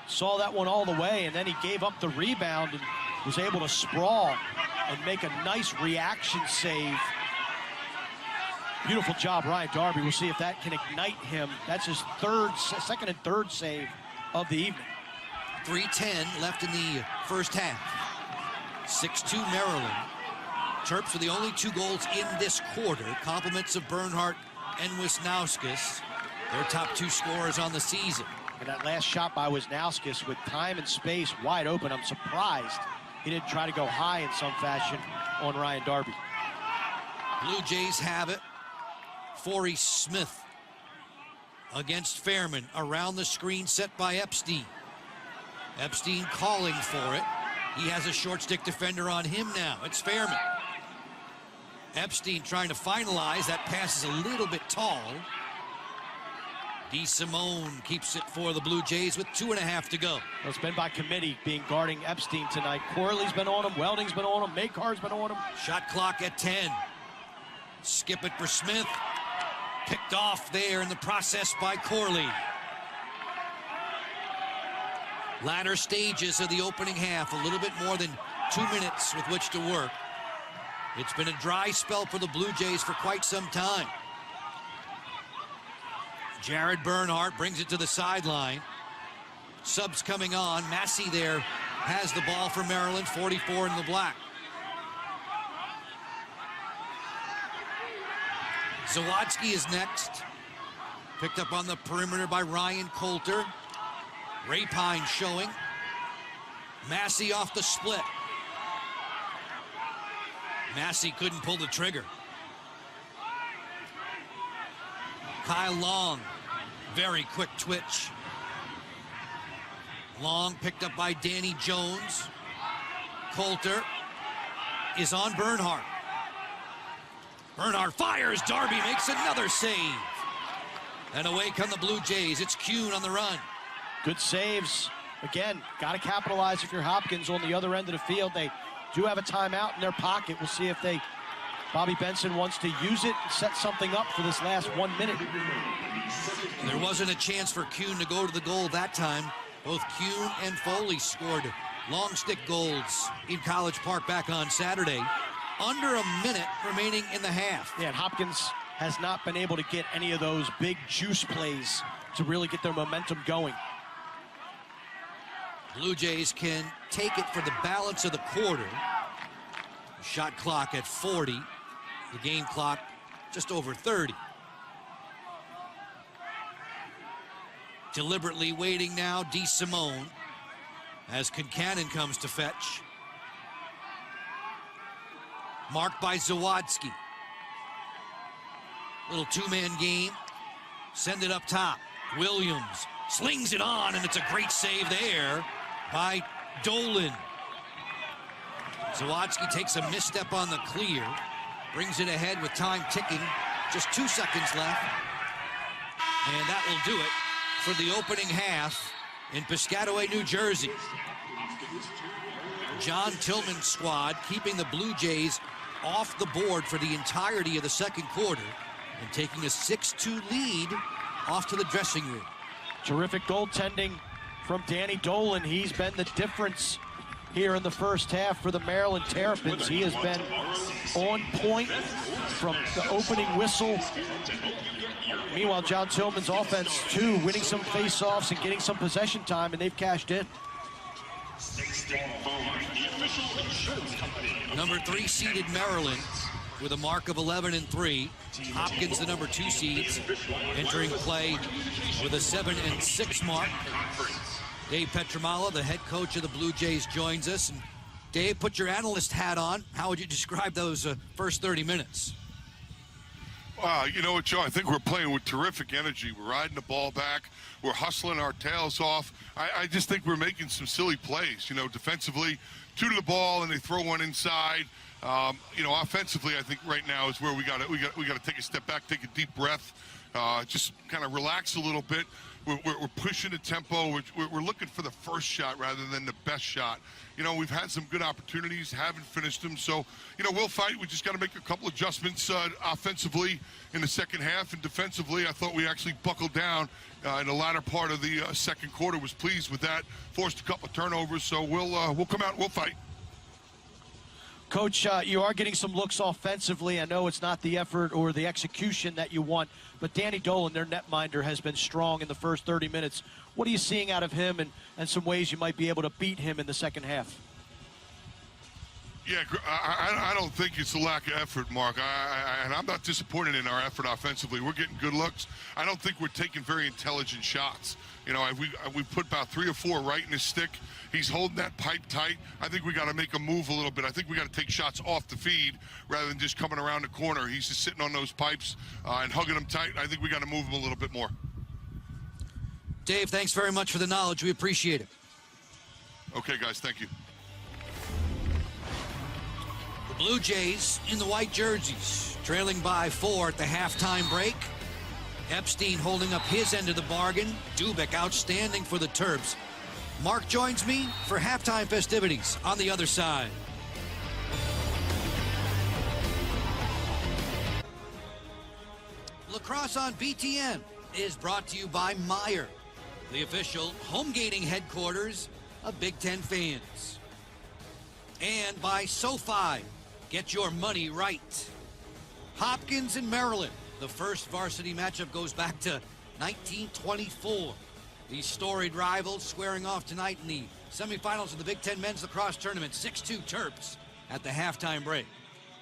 B: Saw that one all the way, and then he gave up the rebound and was able to sprawl and make a nice reaction save. Beautiful job, Ryan Darby. We'll see if that can ignite him. That's his second and third save of the evening.
A: 3:10 left in the first half. 6-2 Maryland. Terps are the only 2 goals in this quarter. Compliments of Bernhardt and Wisnauskas, their top 2 scorers on the season.
B: And that last shot by Wisnauskas with time and space wide open, I'm surprised he didn't try to go high in some fashion on Ryan Darby.
A: Blue Jays have it. Forey Smith against Fairman. Around the screen set by Epstein. Epstein calling for it. He has a short stick defender on him now. It's Fairman. Epstein trying to finalize. That pass is a little bit tall. DeSimone keeps it for the Blue Jays with 2.5 to go.
B: Well, it's been by committee being guarding Epstein tonight. Corley's been on him. Welding's been on him. Makar's been on him.
A: Shot clock at 10. Skip it for Smith. Picked off there in the process by Corley. Latter stages of the opening half, a little bit more than 2 minutes with which to work. It's been a dry spell for the Blue Jays for quite some time. Jared Bernhardt brings it to the sideline. Subs coming on. Massey there has the ball for Maryland, 44 in the black. Zawadzki is next. Picked up on the perimeter by Ryan Coulter. Rapine showing. Massey off the split. Massey couldn't pull the trigger. Kyle Long, very quick twitch. Long picked up by Danny Jones. Coulter is on Bernhardt. Bernhardt fires. Darby makes another save. And away come the Blue Jays. It's Kuhn on the run.
B: Good saves. Again, got to capitalize if you're Hopkins on the other end of the field. They do have a timeout in their pocket. We'll see if Bobby Benson wants to use it and set something up for this last 1 minute.
A: There wasn't a chance for Kuhn to go to the goal that time. Both Kuhn and Foley scored long stick goals in College Park back on Saturday. Under a minute remaining in the half.
B: Yeah, and Hopkins has not been able to get any of those big juice plays to really get their momentum going.
A: Blue Jays can take it for the balance of the quarter. Shot clock at 40. The game clock just over 30. Deliberately waiting now, DeSimone, as Concannon comes to fetch. Marked by Zawadzki. Little 2-man game. Send it up top. Williams slings it on, and it's a great save there by Dolan. Zawadzki takes a misstep on the clear. Brings it ahead with time ticking. Just 2 seconds left. And that will do it for the opening half in Piscataway, New Jersey. John Tillman's squad keeping the Blue Jays off the board for the entirety of the second quarter and taking a 6-2 lead off to the dressing room.
B: Terrific goaltending from Danny Dolan. He's been the difference here in the first half for the Maryland Terrapins. He has been on point from the opening whistle. Meanwhile, John Tillman's offense, too, winning some face-offs and getting some possession time, and they've cashed in.
A: Number 3 seeded Maryland with a mark of 11-3. Hopkins, the number 2 seeds, entering play with a 7-6 mark. Dave Petramala, the head coach of the Blue Jays, joins us. And Dave, put your analyst hat on. How would you describe those first 30 minutes?
D: You know what, Joe? I think we're playing with terrific energy. We're riding the ball back. We're hustling our tails off. I just think we're making some silly plays. You know, defensively, 2 to the ball, and they throw one inside. You know, offensively, I think right now is where we got to take a step back, take a deep breath, just kind of relax a little bit. We're pushing the tempo. We're looking for the first shot rather than the best shot. You know, we've had some good opportunities, haven't finished them. So, you know, we'll fight. We just got to make a couple adjustments offensively in the second half. And defensively, I thought we actually buckled down in the latter part of the second quarter. Was pleased with that. Forced a couple of turnovers. So we'll come out and we'll fight.
B: Coach, you are getting some looks offensively. I know it's not the effort or the execution that you want, but Danny Dolan, their netminder, has been strong in the first 30 minutes. What are you seeing out of him and some ways you might be able to beat him in the second half?
D: Yeah, I don't think it's a lack of effort, Mark. And I'm not disappointed in our effort offensively. We're getting good looks. I don't think we're taking very intelligent shots. You know, we put about 3 or 4 right in his stick. He's holding that pipe tight. I think we got to make a move a little bit. I think we got to take shots off the feed rather than just coming around the corner. He's just sitting on those pipes and hugging them tight. I think we got to move him a little bit more.
A: Dave, thanks very much for the knowledge. We appreciate it.
D: Okay, guys, thank you.
A: The Blue Jays in the white jerseys, trailing by 4 at the halftime break. Epstein holding up his end of the bargain. Dubik outstanding for the Terps. Mark joins me for halftime festivities on the other side. Lacrosse on BTN is brought to you by Meijer, the official home gating headquarters of Big Ten fans. And by SoFi, get your money right. Hopkins and Maryland, the first varsity matchup goes back to 1924. These storied rivals squaring off tonight in the semifinals of the Big Ten men's lacrosse tournament. 6-2 Terps at the halftime break.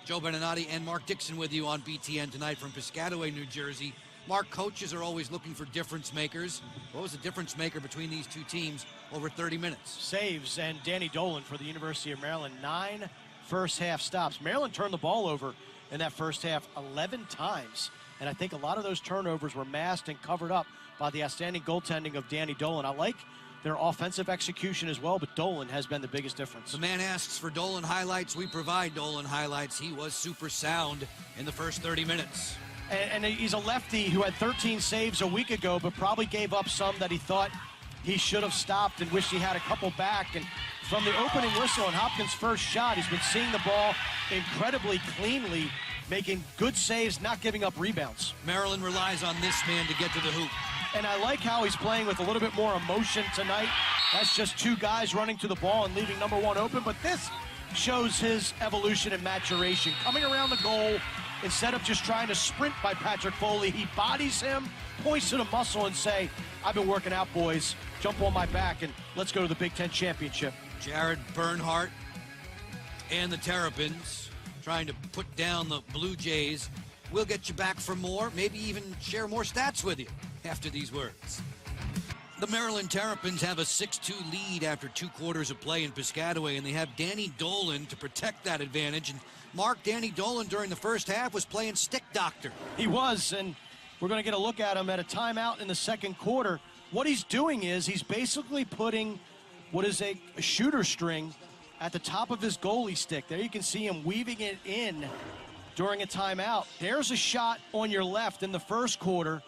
A: Joe Beninati and Mark Dixon with you on BTN tonight from Piscataway, New Jersey. Mark, coaches are always looking for difference makers. What was the difference maker between these two teams over 30 minutes?
B: Saves, and Danny Dolan for the University of Maryland, 9 first half stops. Maryland turned the ball over in that first half 11 times. And I think a lot of those turnovers were masked and covered up by the outstanding goaltending of Danny Dolan. I like their offensive execution as well, but Dolan has been the biggest difference.
A: The man asks for Dolan highlights. We provide Dolan highlights. He was super sound in the first 30 minutes.
B: And he's a lefty who had 13 saves a week ago, but probably gave up some that he thought he should have stopped and wished he had a couple back. And from the opening whistle on Hopkins' first shot, he's been seeing the ball incredibly cleanly, making good saves, not giving up rebounds.
A: Maryland relies on this man to get to the hoop.
B: And I like how he's playing with a little bit more emotion tonight. That's just 2 guys running to the ball and leaving number 1 open, but this shows his evolution and maturation. Coming around the goal, instead of just trying to sprint by Patrick Foley, he bodies him, points to the muscle and say, I've been working out, boys. Jump on my back and let's go to the Big Ten championship.
A: Jared Bernhardt and the Terrapins trying to put down the Blue Jays. We'll get you back for more, maybe even share more stats with you after these words. The Maryland Terrapins have a 6-2 lead after 2 quarters of play in Piscataway, and they have Danny Dolan to protect that advantage. And Mark, Danny Dolan during the first half was playing stick doctor.
B: He was, and we're going to get a look at him at a timeout in the second quarter. What he's doing is he's basically putting what is a shooter string at the top of his goalie stick. There you can see him weaving it in during a timeout. There's a shot on your left in the first quarter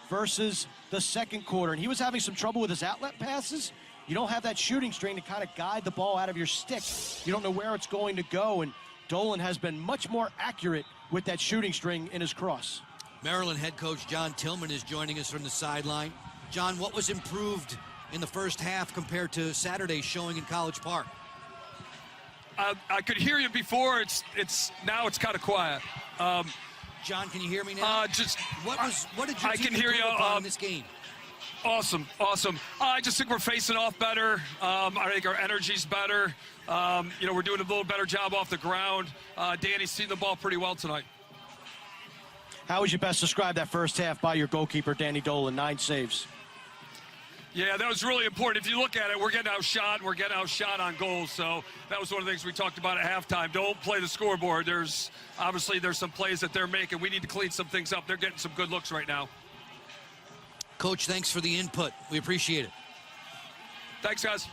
B: versus the second quarter. And he was having some trouble with his outlet passes. You don't have that shooting string to kind of guide the ball out of your stick. You don't know where it's going to go. And Dolan has been much more accurate with that shooting string in his cross.
A: Maryland head coach John Tillman is joining us from the sideline. John, what was improved in the first half compared to Saturday's showing in College Park?
E: I could hear you before. Now it's kind of quiet.
A: John, can you hear me now? What did your team improve in this game?
E: Awesome. I just think we're facing off better. I think our energy's better. We're doing a little better job off the ground. Danny's seen the ball pretty well tonight.
B: How would you best describe that first half by your goalkeeper, Danny Dolan, 9 saves?
E: Yeah, that was really important. If you look at it, we're getting outshot, and we're getting outshot on goals. So that was one of the things we talked about at halftime. Don't play the scoreboard. There's some plays that they're making. We need to clean some things up. They're getting some good looks right now.
A: Coach, thanks for the input. We appreciate it.
E: Thanks, guys.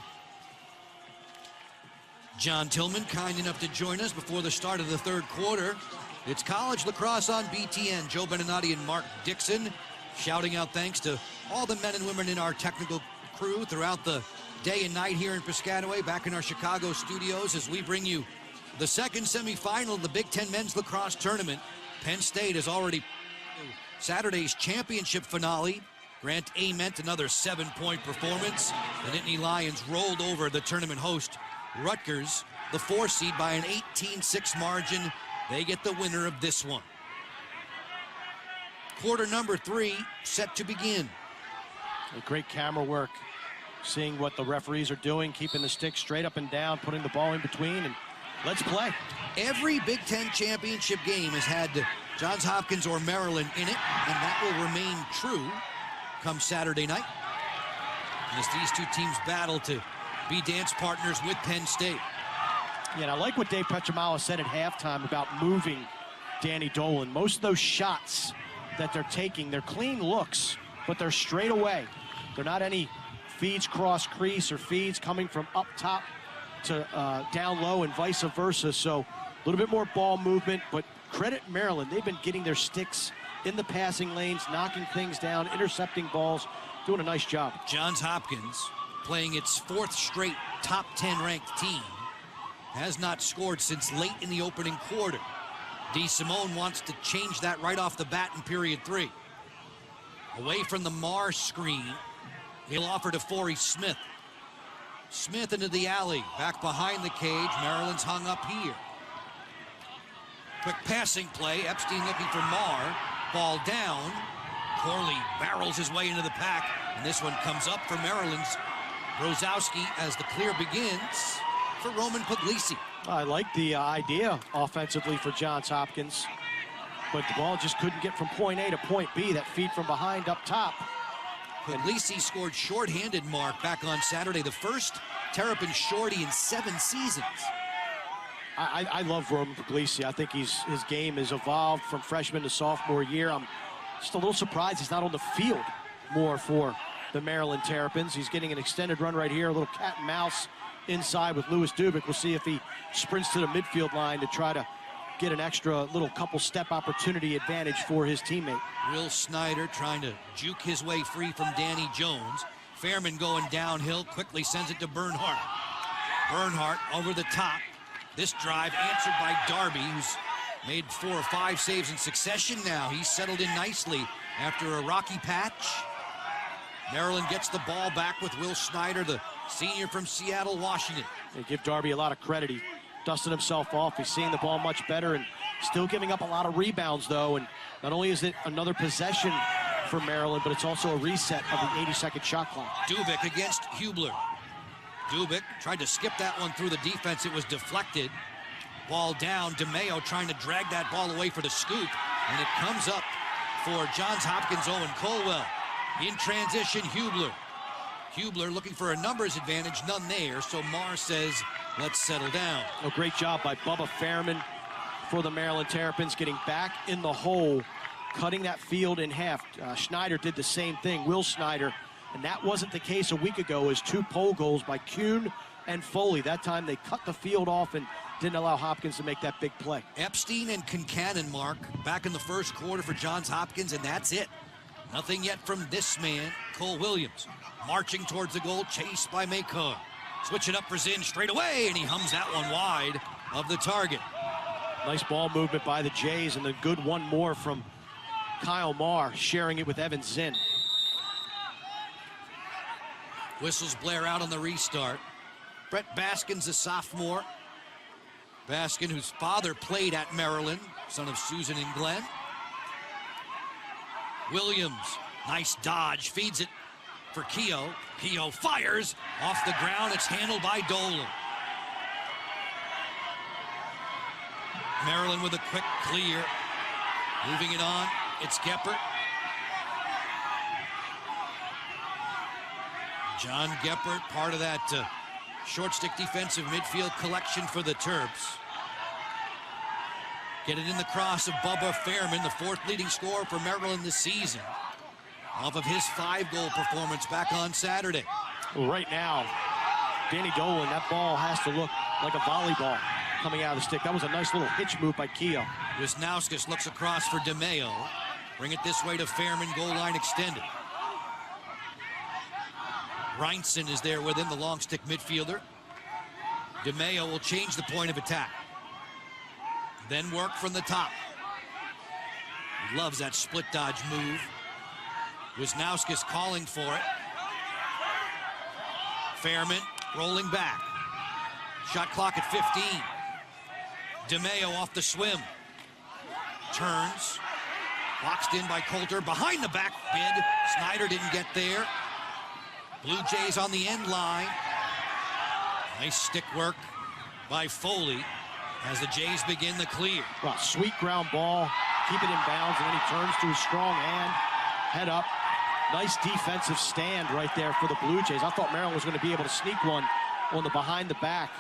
A: John Tillman, kind enough to join us before the start of the third quarter. It's college lacrosse on BTN. Joe Beninati and Mark Dixon Shouting out thanks to all the men and women in our technical crew throughout the day and night here in Piscataway, back in our Chicago studios, as we bring you the second semifinal of the Big Ten Men's Lacrosse Tournament. Penn State has already Saturday's championship finale. Grant Ament, another 7-point performance. The Nittany Lions rolled over the tournament host, Rutgers, the 4 seed, by an 18-6 margin. They get the winner of this one. Quarter number 3 set to begin.
B: Great camera work, seeing what the referees are doing, keeping the stick straight up and down, putting the ball in between, and let's play.
A: Every Big Ten championship game has had Johns Hopkins or Maryland in it, and that will remain true come Saturday night, as these two teams battle to be dance partners with Penn State.
B: Yeah, and I like what Dave Petramala said at halftime about moving Danny Dolan. Most of those shots that they're taking, they're clean looks, but they're straight away. They're not any feeds cross crease or feeds coming from up top to down low and vice versa. So a little bit more ball movement, but credit Maryland. They've been getting their sticks in the passing lanes, knocking things down, intercepting balls, doing a nice job.
A: Johns Hopkins, playing its 4th straight top 10 ranked team, has not scored since late in the opening quarter. DeSimone wants to change that right off the bat in period 3. Away from the Mars screen, he'll offer to Forey Smith. Smith into the alley, back behind the cage. Maryland's hung up here. Quick passing play, Epstein looking for Marr. Ball down. Corley barrels his way into the pack, and this one comes up for Maryland's Brozowski as the clear begins for Roman Puglisi.
B: I like the idea offensively for Johns Hopkins, but the ball just couldn't get from point A to point B. That feed from behind up top.
A: Puglisi scored shorthanded mark back on Saturday, the first Terrapin shorty in 7 seasons.
B: I love Roman Puglisi. I think his game has evolved from freshman to sophomore year. I'm just a little surprised he's not on the field more for the Maryland Terrapins. He's getting an extended run right here, a little cat and mouse inside with Louis Dubik. We'll see if he sprints to the midfield line to try to get an extra little couple step opportunity advantage for his teammate.
A: Will Snyder trying to juke his way free from Danny Jones. Fairman going downhill, quickly sends it to Bernhardt. Bernhardt over the top. This drive answered by Darby, who's made 4 or 5 saves in succession now. He's settled in nicely after a rocky patch. Maryland gets the ball back with Will Snyder, the senior from Seattle, Washington.
B: They give Darby a lot of credit. He dusted himself off. He's seeing the ball much better and still giving up a lot of rebounds, though. And not only is it another possession for Maryland, but it's also a reset of the 80-second shot clock.
A: Dubik against Hubler. Dubik tried to skip that one through the defense. It was deflected. Ball down. DeMeo trying to drag that ball away for the scoop. And it comes up for Johns Hopkins' Owen Colwell. In transition, Hubler. Hubler looking for a numbers advantage, none there. So Marr says, let's settle down.
B: A great job by Bubba Fairman for the Maryland Terrapins, getting back in the hole, cutting that field in half. Schneider did the same thing, Will Snyder. And that wasn't the case a week ago, as 2 pole goals by Kuhn and Foley. That time they cut the field off and didn't allow Hopkins to make that big play.
A: Epstein and Concannon, Mark, back in the first quarter for Johns Hopkins, and that's it. Nothing yet from this man, Cole Williams. Marching towards the goal, chased by Makar. Switch it up for Zinn straight away, and he hums that one wide of the target.
B: Nice ball movement by the Jays, and the good one more from Kyle Marr, sharing it with Evan Zinn.
A: Whistles blare out on the restart. Brett Baskin's a sophomore. Baskin, whose father played at Maryland, son of Susan and Glenn. Williams, nice dodge, feeds it for Keogh. Keogh fires off the ground. It's handled by Dolan. Maryland with a quick clear. Moving it on, it's Geppert. John Geppert, part of that short stick defensive midfield collection for the Terps. Get it in the cross of Bubba Fairman, the 4th leading scorer for Maryland this season, off of his 5-goal performance back on Saturday.
B: Well, right now, Danny Dolan, that ball has to look like a volleyball coming out of the stick. That was a nice little hitch move by Keogh.
A: Wisnauskas looks across for DeMeo. Bring it this way to Fairman, goal line extended. Reinson is there with him, the long stick midfielder. DeMeo will change the point of attack. Then work from the top. He loves that split dodge move. Wisnowski's calling for it. Fairman rolling back. Shot clock at 15. DeMeo off the swim. Turns. Boxed in by Coulter. Behind the back bid. Snyder didn't get there. Blue Jays on the end line. Nice stick work by Foley as the Jays begin the clear.
B: Well, sweet ground ball. Keep it in bounds, and then he turns to his strong hand. Head up. Nice defensive stand right there for the Blue Jays. I thought Maryland was going to be able to sneak one on the behind the back.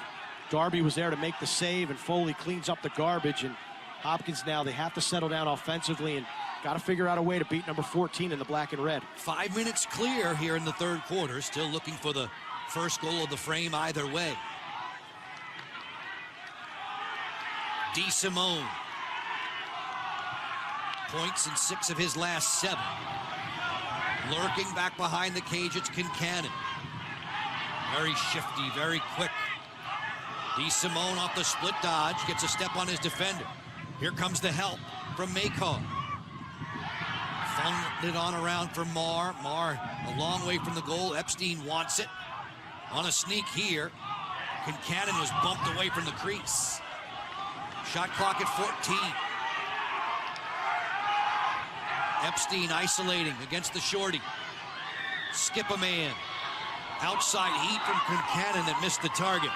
B: Darby was there to make the save, and Foley cleans up the garbage. And Hopkins now, they have to settle down offensively and got to figure out a way to beat number 14 in the black and red.
A: 5 minutes clear here in the third quarter. Still looking for the first goal of the frame either way. DeSimone. Points in 6 of his last 7. Lurking back behind the cage, it's Kincannon. Very shifty, very quick. DeSimone off the split dodge, gets a step on his defender. Here comes the help from Maycar. Funneled it on around for Marr. Marr a long way from the goal. Epstein wants it. On a sneak here. Kincannon was bumped away from the crease. Shot clock at 14. Epstein isolating against the shorty. Skip a man. Outside heat from Kincannon that missed the target.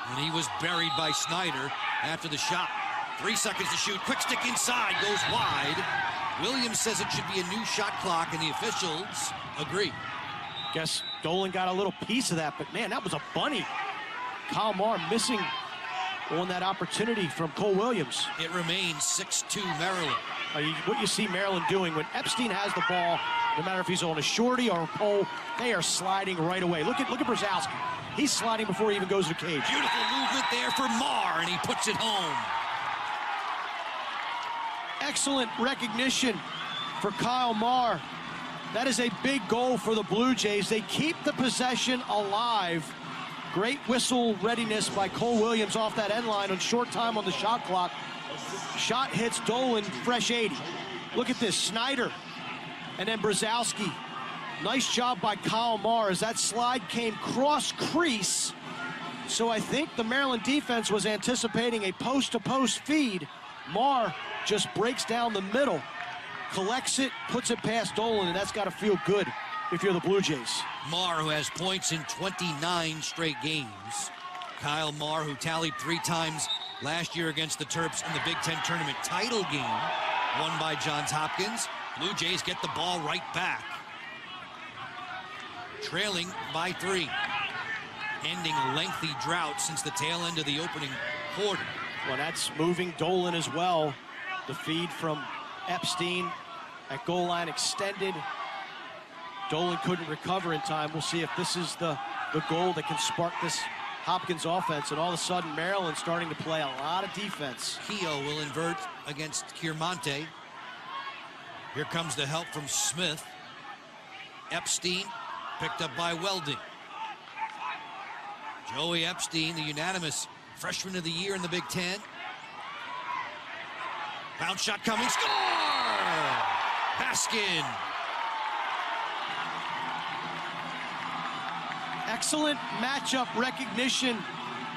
A: And he was buried by Snyder after the shot. 3 seconds to shoot. Quick stick inside. Goes wide. Williams says it should be a new shot clock, and the officials agree.
B: Guess Dolan got a little piece of that, but man, that was a bunny. Kyle Marr missing on that opportunity from Cole Williams.
A: It remains 6-2 Maryland.
B: What you see Maryland doing when Epstein has the ball, no matter if he's on a shorty or a pole, they are sliding right away. Look at Brzezowski. He's sliding before he even goes to the cage.
A: Beautiful movement there for Marr, and he puts it home.
B: Excellent recognition for Kyle Marr. That is a big goal for the Blue Jays. They keep the possession alive. Great whistle readiness by Cole Williams off that end line on short time on the shot clock. Shot hits Dolan, fresh 80. Look at this, Snyder and then Brzezowski. Nice job by Kyle Marr as that slide came cross crease. So I think the Maryland defense was anticipating a post-to-post feed. Marr just breaks down the middle, collects it, puts it past Dolan, and that's got to feel good if you're the Blue Jays.
A: Marr, who has points in 29 straight games. Kyle Marr, who tallied 3 times last year against the Terps in the Big Ten tournament title game, won by Johns Hopkins. Blue Jays get the ball right back. Trailing by 3. Ending a lengthy drought since the tail end of the opening quarter.
B: Well, that's moving Dolan as well. The feed from Epstein at goal line extended. Dolan couldn't recover in time. We'll see if this is the goal that can spark this Hopkins offense. And all of a sudden, Maryland starting to play a lot of defense.
A: Keogh will invert against Kiermonte. Here comes the help from Smith. Epstein picked up by Welding. Joey Epstein, the unanimous freshman of the year in the Big Ten. Bounce shot coming, score! Baskin.
B: Excellent matchup recognition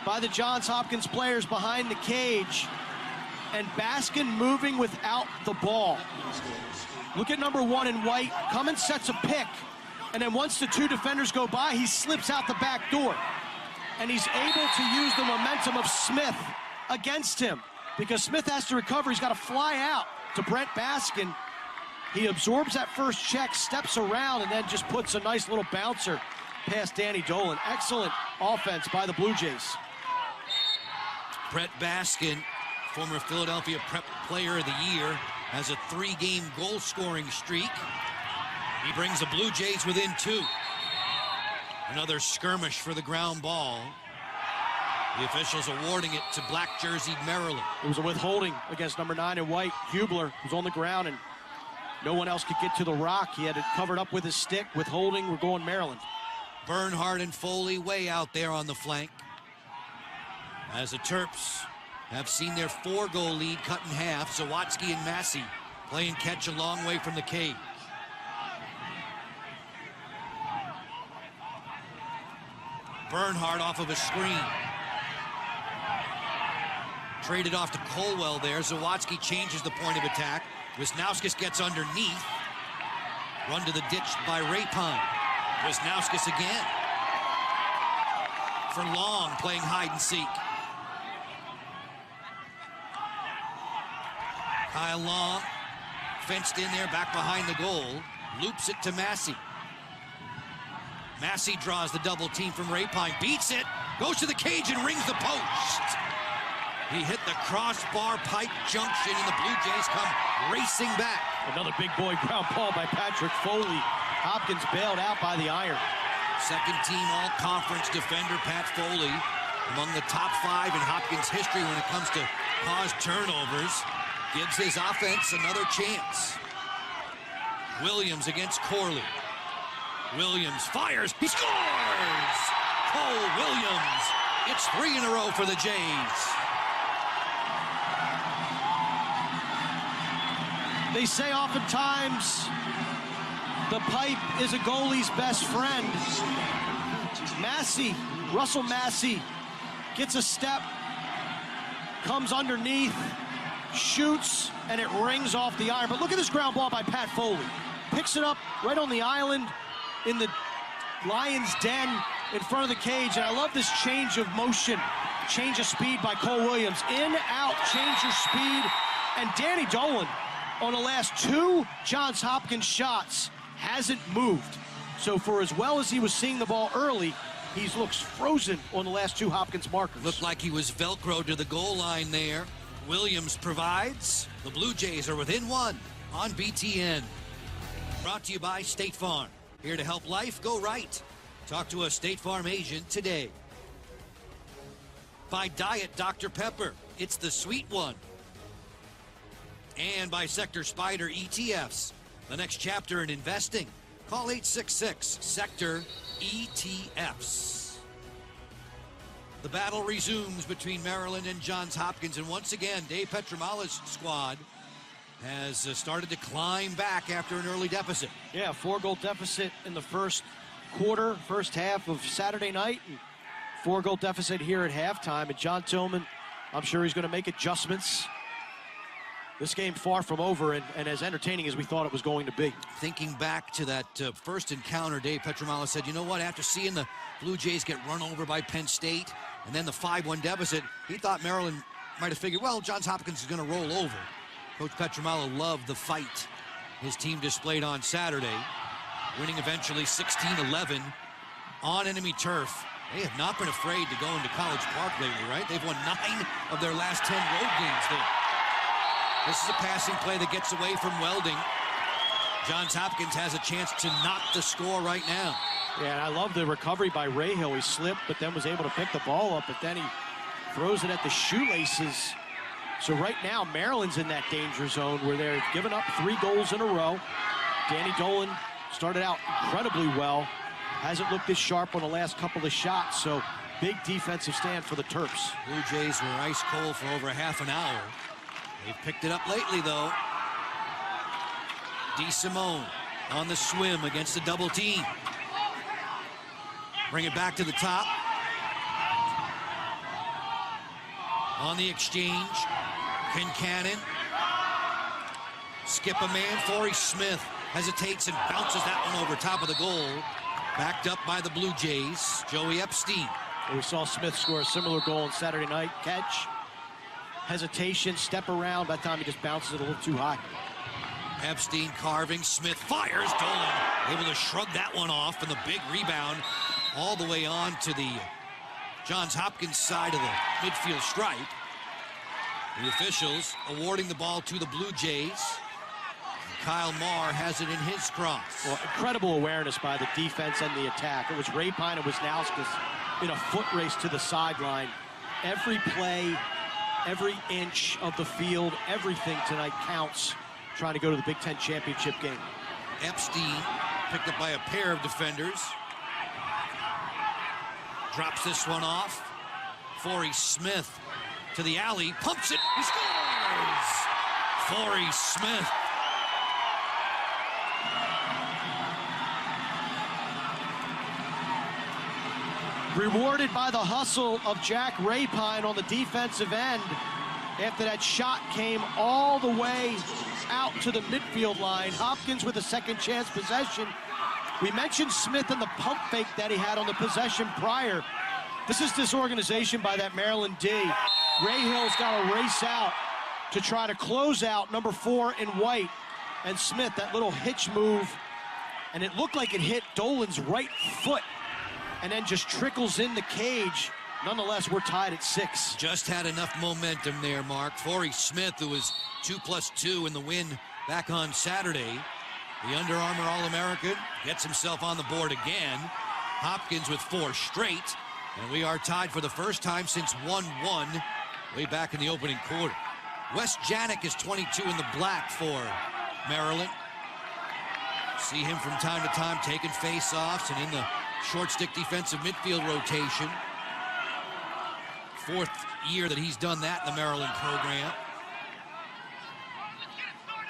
B: by the Johns Hopkins players behind the cage. And Baskin moving without the ball. Look at number 1 in white. Cummins sets a pick. And then once the 2 defenders go by, he slips out the back door. And he's able to use the momentum of Smith against him. Because Smith has to recover, he's got to fly out to Brent Baskin. He absorbs that first check, steps around, and then just puts a nice little bouncer past Danny Dolan. Excellent offense by the Blue Jays.
A: Brett Baskin, former Philadelphia Prep Player of the Year, has a 3-game goal-scoring streak. He brings the Blue Jays within 2. Another skirmish for the ground ball. The officials awarding it to black jersey Maryland.
B: It was a withholding against number 9 in white. Hubler was on the ground, and no one else could get to the rock. He had it covered up with his stick. Withholding, we're going Maryland.
A: Bernhardt and Foley way out there on the flank. As the Terps have seen their 4-goal lead cut in half. Zawadzki and Massey playing catch a long way from the cage. Bernhardt off of a screen. Traded off to Colwell there. Zawadzki changes the point of attack. Wisnauskas gets underneath. Run to the ditch by Rapine. Wisnauskas again. For Long playing hide and seek. Kyle Long fenced in there back behind the goal. Loops it to Massey. Massey draws the double team from Rapine. Beats it. Goes to the cage and rings the post. He hit the crossbar pipe junction, and the Blue Jays come racing back.
B: Another big boy ground ball by Patrick Foley. Hopkins bailed out by the iron.
A: Second team all-conference defender Pat Foley, among the top 5 in Hopkins history when it comes to caused turnovers, gives his offense another chance. Williams against Corley. Williams fires. He scores! Cole Williams. It's 3 in a row for the Jays.
B: They say oftentimes the pipe is a goalie's best friend. Massey, Russell Massey, gets a step, comes underneath, shoots, and it rings off the iron. But look at this ground ball by Pat Foley. Picks it up right on the island in the Lions' den in front of the cage. And I love this change of motion, change of speed by Cole Williams. In, out, change your speed. And Danny Dolan, on the last 2 Johns Hopkins shots, hasn't moved. So for as well as he was seeing the ball early, he looks frozen on the last 2 Hopkins markers.
A: Looked like he was Velcroed to the goal line there. Williams provides. The Blue Jays are within 1 on BTN. Brought to you by State Farm. Here to help life go right. Talk to a State Farm agent today. By Diet Dr. Pepper. It's the sweet one. And by Sector Spider ETFs, the next chapter in investing. Call 866-SECTOR-ETFs. The battle resumes between Maryland and Johns Hopkins, and once again, Dave Petramala's squad has started to climb back after an early deficit.
B: Yeah, 4-goal deficit in the first quarter, first half of Saturday night, and 4-goal deficit here at halftime. And John Tillman, I'm sure he's going to make adjustments. This game far from over and as entertaining as we thought it was going to be.
A: Thinking back to that first encounter, Dave Petramala said, you know what, after seeing the Blue Jays get run over by Penn State and then the 5-1 deficit, he thought Maryland might have figured, well, Johns Hopkins is going to roll over. Coach Petramala loved the fight his team displayed on Saturday, winning eventually 16-11 on enemy turf. They have not been afraid to go into College Park lately, right? They've won 9 of their last 10 road games there. This is a passing play that gets away from Welding. Johns Hopkins has a chance to knock the score right now.
B: Yeah, and I love the recovery by Rahill. He slipped, but then was able to pick the ball up, but then he throws it at the shoelaces. So right now, Maryland's in that danger zone where they're giving up 3 goals in a row. Danny Dolan started out incredibly well. Hasn't looked this sharp on the last couple of shots, so big defensive stand for the Terps.
A: Blue Jays were ice cold for over half an hour. They've picked it up lately, though. DeSimone on the swim against the double team. Bring it back to the top. On the exchange, Kincannon. Skip a man, Forey Smith hesitates and bounces that one over top of the goal. Backed up by the Blue Jays, Joey Epstein.
B: We saw Smith score a similar goal on Saturday night. Catch, hesitation, step around. By the time he just bounces it a little too high.
A: Epstein carving, Smith fires. Dolan able to shrug that one off, and the big rebound all the way on to the Johns Hopkins side of the midfield stripe. The officials awarding the ball to the Blue Jays. Kyle Marr has it in his cross.
B: Well, incredible awareness by the defense and the attack. It was Rapine and Wisnauskas in a foot race to the sideline. every play, every inch of the field, everything tonight counts, trying to go to the Big Ten championship game.
A: Epstein picked up by a pair of defenders. Drops this one off. Forey Smith to the alley, pumps it, he scores! Forey Smith.
B: Rewarded by the hustle of Jack Rapine on the defensive end after that shot came all the way out to the midfield line. Hopkins with a second chance possession. We mentioned Smith and the pump fake that he had on the possession prior. This is disorganization by that Maryland D. Rahill's got to race out to try to close out number 4 in white. And Smith, that little hitch move, and it looked like it hit Dolan's right foot and then just trickles in the cage. Nonetheless, we're tied at 6.
A: Just had enough momentum there, Mark. Forey Smith, who was 2+2 in the win back on Saturday. The Under Armour All-American gets himself on the board again. Hopkins with 4 straight. And we are tied for the first time since 1-1 way back in the opening quarter. Wes Janik is 22 in the black for Maryland. See him from time to time taking face-offs and in the short stick defensive midfield rotation. 4th year that he's done that in the Maryland program.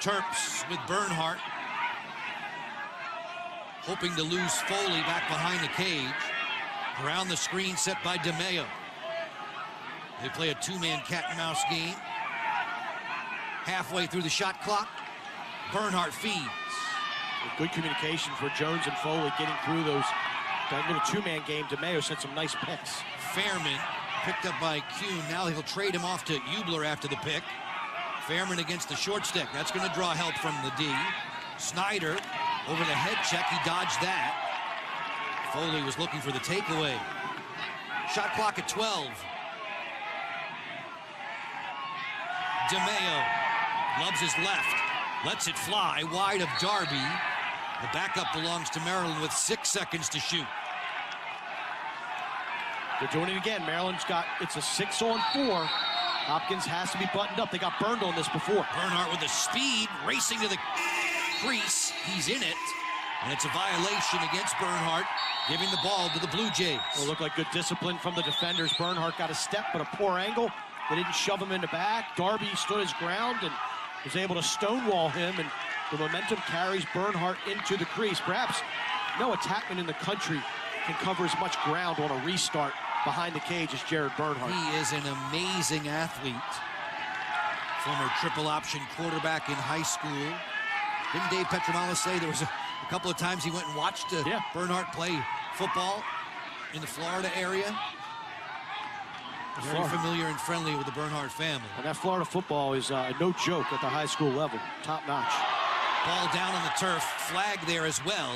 A: Terps with Bernhardt. Hoping to lose Foley back behind the cage. Around the screen set by DeMeo. They play a 2-man cat-and-mouse game. Halfway through the shot clock, Bernhardt feeds.
B: Good communication for Jones and Foley getting through that little 2-man game. DeMeo sent some nice picks.
A: Fairman picked up by Kuhn. Now he'll trade him off to Eubler after the pick. Fairman against the short stick. That's going to draw help from the D. Snyder over the head check. He dodged that. Foley was looking for the takeaway. Shot clock at 12. DeMeo loves his left. Lets it fly wide of Darby. The backup belongs to Maryland with 6 seconds to shoot.
B: They're doing it again. Maryland's got, it's a 6-on-4. Hopkins has to be buttoned up. They got burned on this before.
A: Bernhardt with the speed, racing to the crease. He's in it. And it's a violation against Bernhardt, giving the ball to the Blue Jays.
B: It looked like good discipline from the defenders. Bernhardt got a step, but a poor angle. They didn't shove him in the back. Darby stood his ground and was able to stonewall him, and the momentum carries Bernhardt into the crease. Perhaps no attackman in the country can cover as much ground on a restart behind the cage as Jared Bernhardt.
A: He is an amazing athlete. Former triple option quarterback in high school. Didn't Dave Petromalis say there was a couple of times he went and watched Bernhardt play football in the Florida area? Very familiar and friendly with the Bernhardt family.
B: And that Florida football is no joke at the high school level. Top notch.
A: Ball down on the turf. Flag there as well.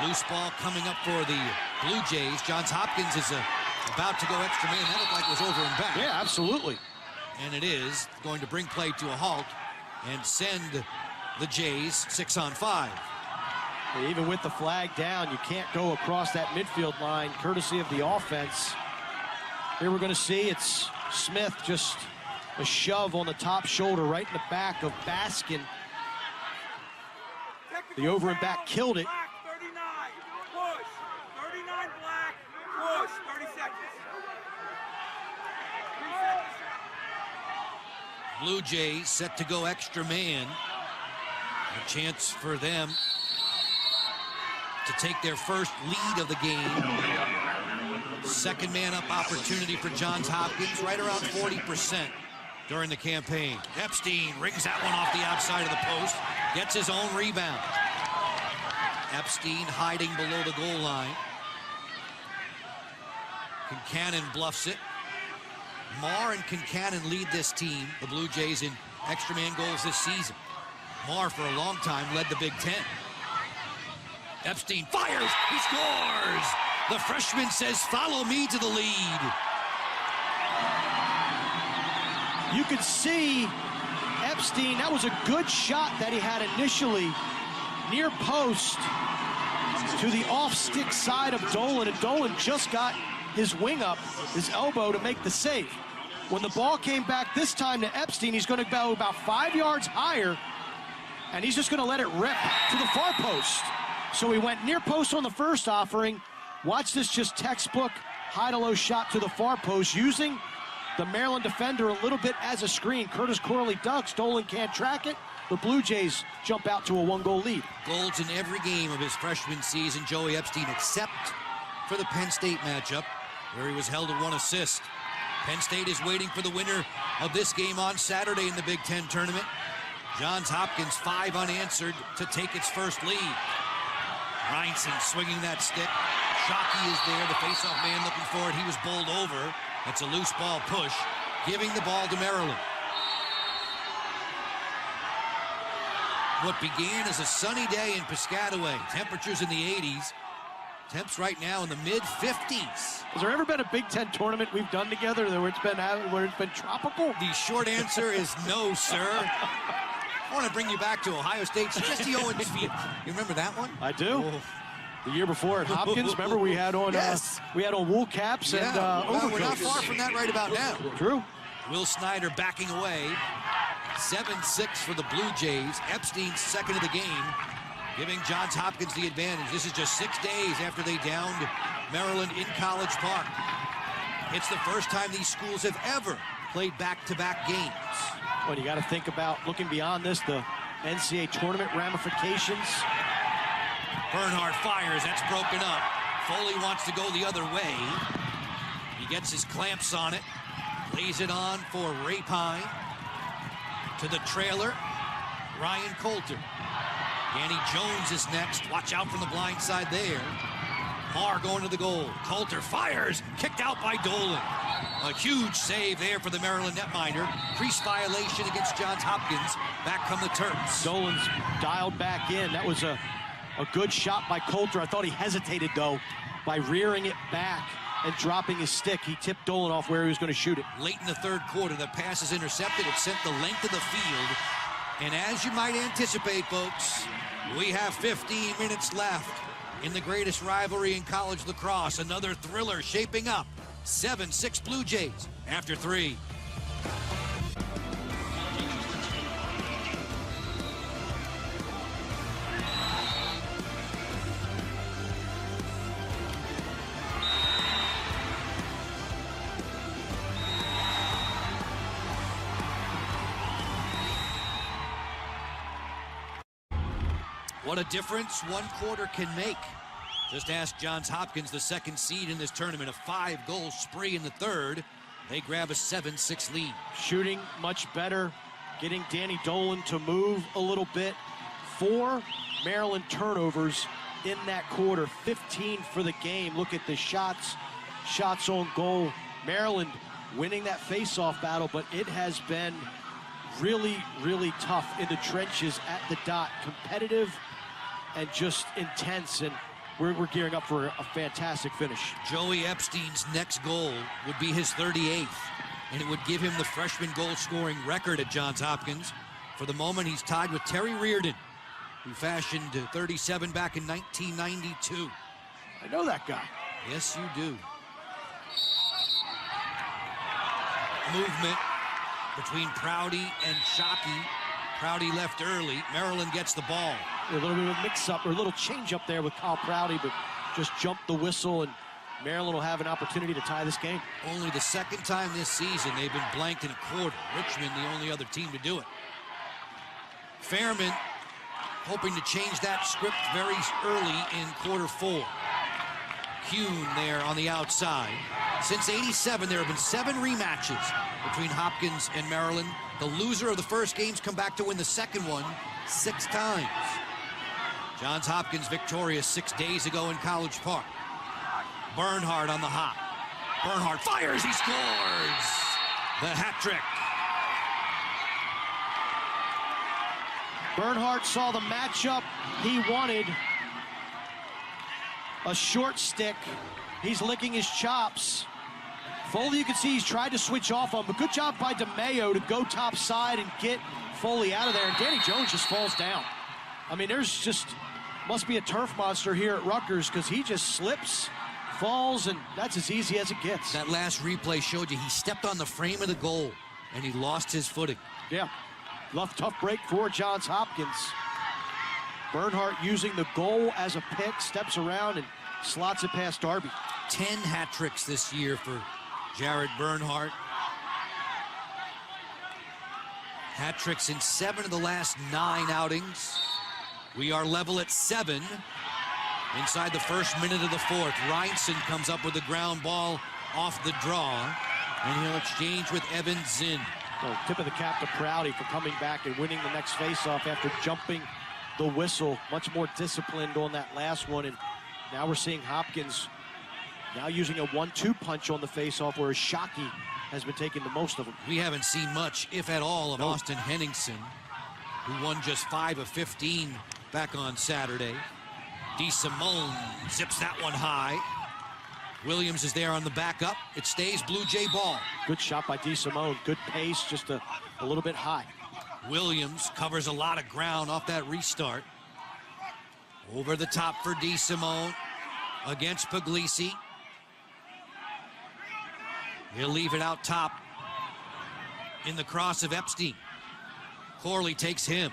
A: Loose ball coming up for the Blue Jays. Johns Hopkins is about to go extra man. That looked like it was over and back.
B: Yeah, absolutely.
A: And it is going to bring play to a halt and send the Jays 6-on-5.
B: Even with the flag down, you can't go across that midfield line courtesy of the offense. Here we're going to see it's Smith, just a shove on the top shoulder right in the back of Baskin. The over and back killed it.
C: 39, push. 39 black, push. 30 seconds. 3 seconds.
A: Blue Jays set to go extra man. A chance for them to take their first lead of the game. Second man up opportunity for Johns Hopkins, right around 40% during the campaign. Epstein rings that one off the outside of the post, gets his own rebound. Epstein hiding below the goal line. Concannon bluffs it. Marr and Concannon lead this team, the Blue Jays, in extra man goals this season. Marr, for a long time, led the Big Ten. Epstein fires, he scores! The freshman says, follow me to the lead.
B: You could see Epstein, that was a good shot that he had initially near post to the off-stick side of Dolan, and Dolan just got his wing up, his elbow to make the save. When the ball came back this time to Epstein, he's going to go about 5 yards higher, and he's just going to let it rip to the far post. So he went near post on the first offering. Watch this just textbook high-to-low shot to the far post, using the Maryland defender a little bit as a screen. Curtis Corley ducks. Dolan can't track it. The Blue Jays jump out to a 1-goal lead.
A: Goals in every game of his freshman season, Joey Epstein, except for the Penn State matchup, where he was held to 1 assist. Penn State is waiting for the winner of this game on Saturday in the Big Ten tournament. Johns Hopkins 5 unanswered to take its first lead. Reinson swinging that stick. Shockey is there, the faceoff man looking for it. He was bowled over. That's a loose ball push, giving the ball to Maryland. What began as a sunny day in Piscataway, temperatures in the 80s. Temps right now in the mid-50s.
B: Has there ever been a Big Ten tournament we've done together where it's been tropical?
A: The short answer is no, sir. I want to bring you back to Ohio State's Jesse Owens Field. You remember that one?
B: I do.
A: Oh.
B: The year before at Hopkins, remember we had on
A: yes.
B: We had on wool caps and overcoats.
A: We're not far from that right about now.
B: True.
A: Will Snyder backing away. 7-6 for the Blue Jays. Epstein's second of the game, giving Johns Hopkins the advantage. This is just 6 days after they downed Maryland in College Park. It's the first time these schools have ever played back-to-back games.
B: Well, you got to think about looking beyond this, the NCAA tournament ramifications.
A: Bernhardt fires, that's broken up. Foley wants to go the other way. He gets his clamps on it, lays it on for Rapine. To the trailer, Ryan Coulter. Danny Jones is next. Watch out from the blind side there. Marr going to the goal. Coulter fires, kicked out by Dolan. A huge save there for the Maryland netminder. Crease violation against Johns Hopkins. Back come the Terps.
B: Dolan's dialed back in. That was a good shot by Coulter. I thought he hesitated, though, by rearing it back and dropping his stick. He tipped Dolan off where he was going to shoot it.
A: Late in the third quarter, the pass is intercepted. It sent the length of the field. And as you might anticipate, folks, we have 15 minutes left in the greatest rivalry in college lacrosse. Another thriller shaping up. 7-6 Blue Jays after 3. What a difference 1 quarter can make. Just ask Johns Hopkins, the second seed in this tournament, a 5-goal spree in the third. They grab a 7-6 lead.
B: Shooting much better, getting Danny Dolan to move a little bit. 4 Maryland turnovers in that quarter, 15 for the game. Look at the shots on goal. Maryland winning that face-off battle, but it has been really, really tough in the trenches at the dot. Competitive and just intense, and we're gearing up for a fantastic finish.
A: Joey Epstein's next goal would be his 38th, and it would give him the freshman goal-scoring record at Johns Hopkins. For the moment, he's tied with Terry Reardon, who fashioned 37 back in 1992.
B: I know that guy.
A: Yes, you do. Movement between Prouty and Shockey. Prouty left early. Maryland gets the ball.
B: A little bit of a mix-up, or a little change-up there with Kyle Prouty, but just jumped the whistle, and Maryland will have an opportunity to tie this game.
A: Only the second time this season they've been blanked in a quarter. Richmond, the only other team to do it. Fairman hoping to change that script very early in quarter 4. Kuhn there on the outside. Since '87, there have been 7 rematches between Hopkins and Maryland. The loser of the first game's come back to win the second one 6 times. Johns Hopkins victorious 6 days ago in College Park. Bernhardt on the hop. Bernhardt fires, he scores! The hat trick.
B: Bernhardt saw the matchup he wanted. A short stick. He's licking his chops. Foley, you can see he's tried to switch off on, but good job by DeMayo to go top side and get Foley out of there. And Danny Jones just falls down. I mean, there's just, must be a turf monster here at Rutgers, because he just slips, falls, and that's as easy as it gets.
A: That last replay showed you he stepped on the frame of the goal, and he lost his footing.
B: Yeah, tough break for Johns Hopkins. Bernhardt using the goal as a pick, steps around and slots it past Darby.
A: 10 hat tricks this year for Jared Bernhardt. Hat tricks in 7 of the last 9 outings. We are level at 7 inside the first minute of the 4th. Reinson comes up with a ground ball off the draw, and he'll exchange with Evan Zinn.
B: So tip of the cap to Prouty for coming back and winning the next faceoff after jumping the whistle. Much more disciplined on that last one, and now we're seeing Hopkins now using a 1-2 punch on the faceoff, whereas Shockey has been taking the most of them.
A: We haven't seen much, if at all, of Austin Henningsen, who won just 5 of 15 back on Saturday. DeSimone zips that one high. Williams is there on the backup. It stays Blue Jay ball.
B: Good shot by DeSimone. Good pace, just a little bit high.
A: Williams covers a lot of ground off that restart. Over the top for DeSimone against Puglisi. He'll leave it out top in the cross of Epstein. Corley takes him.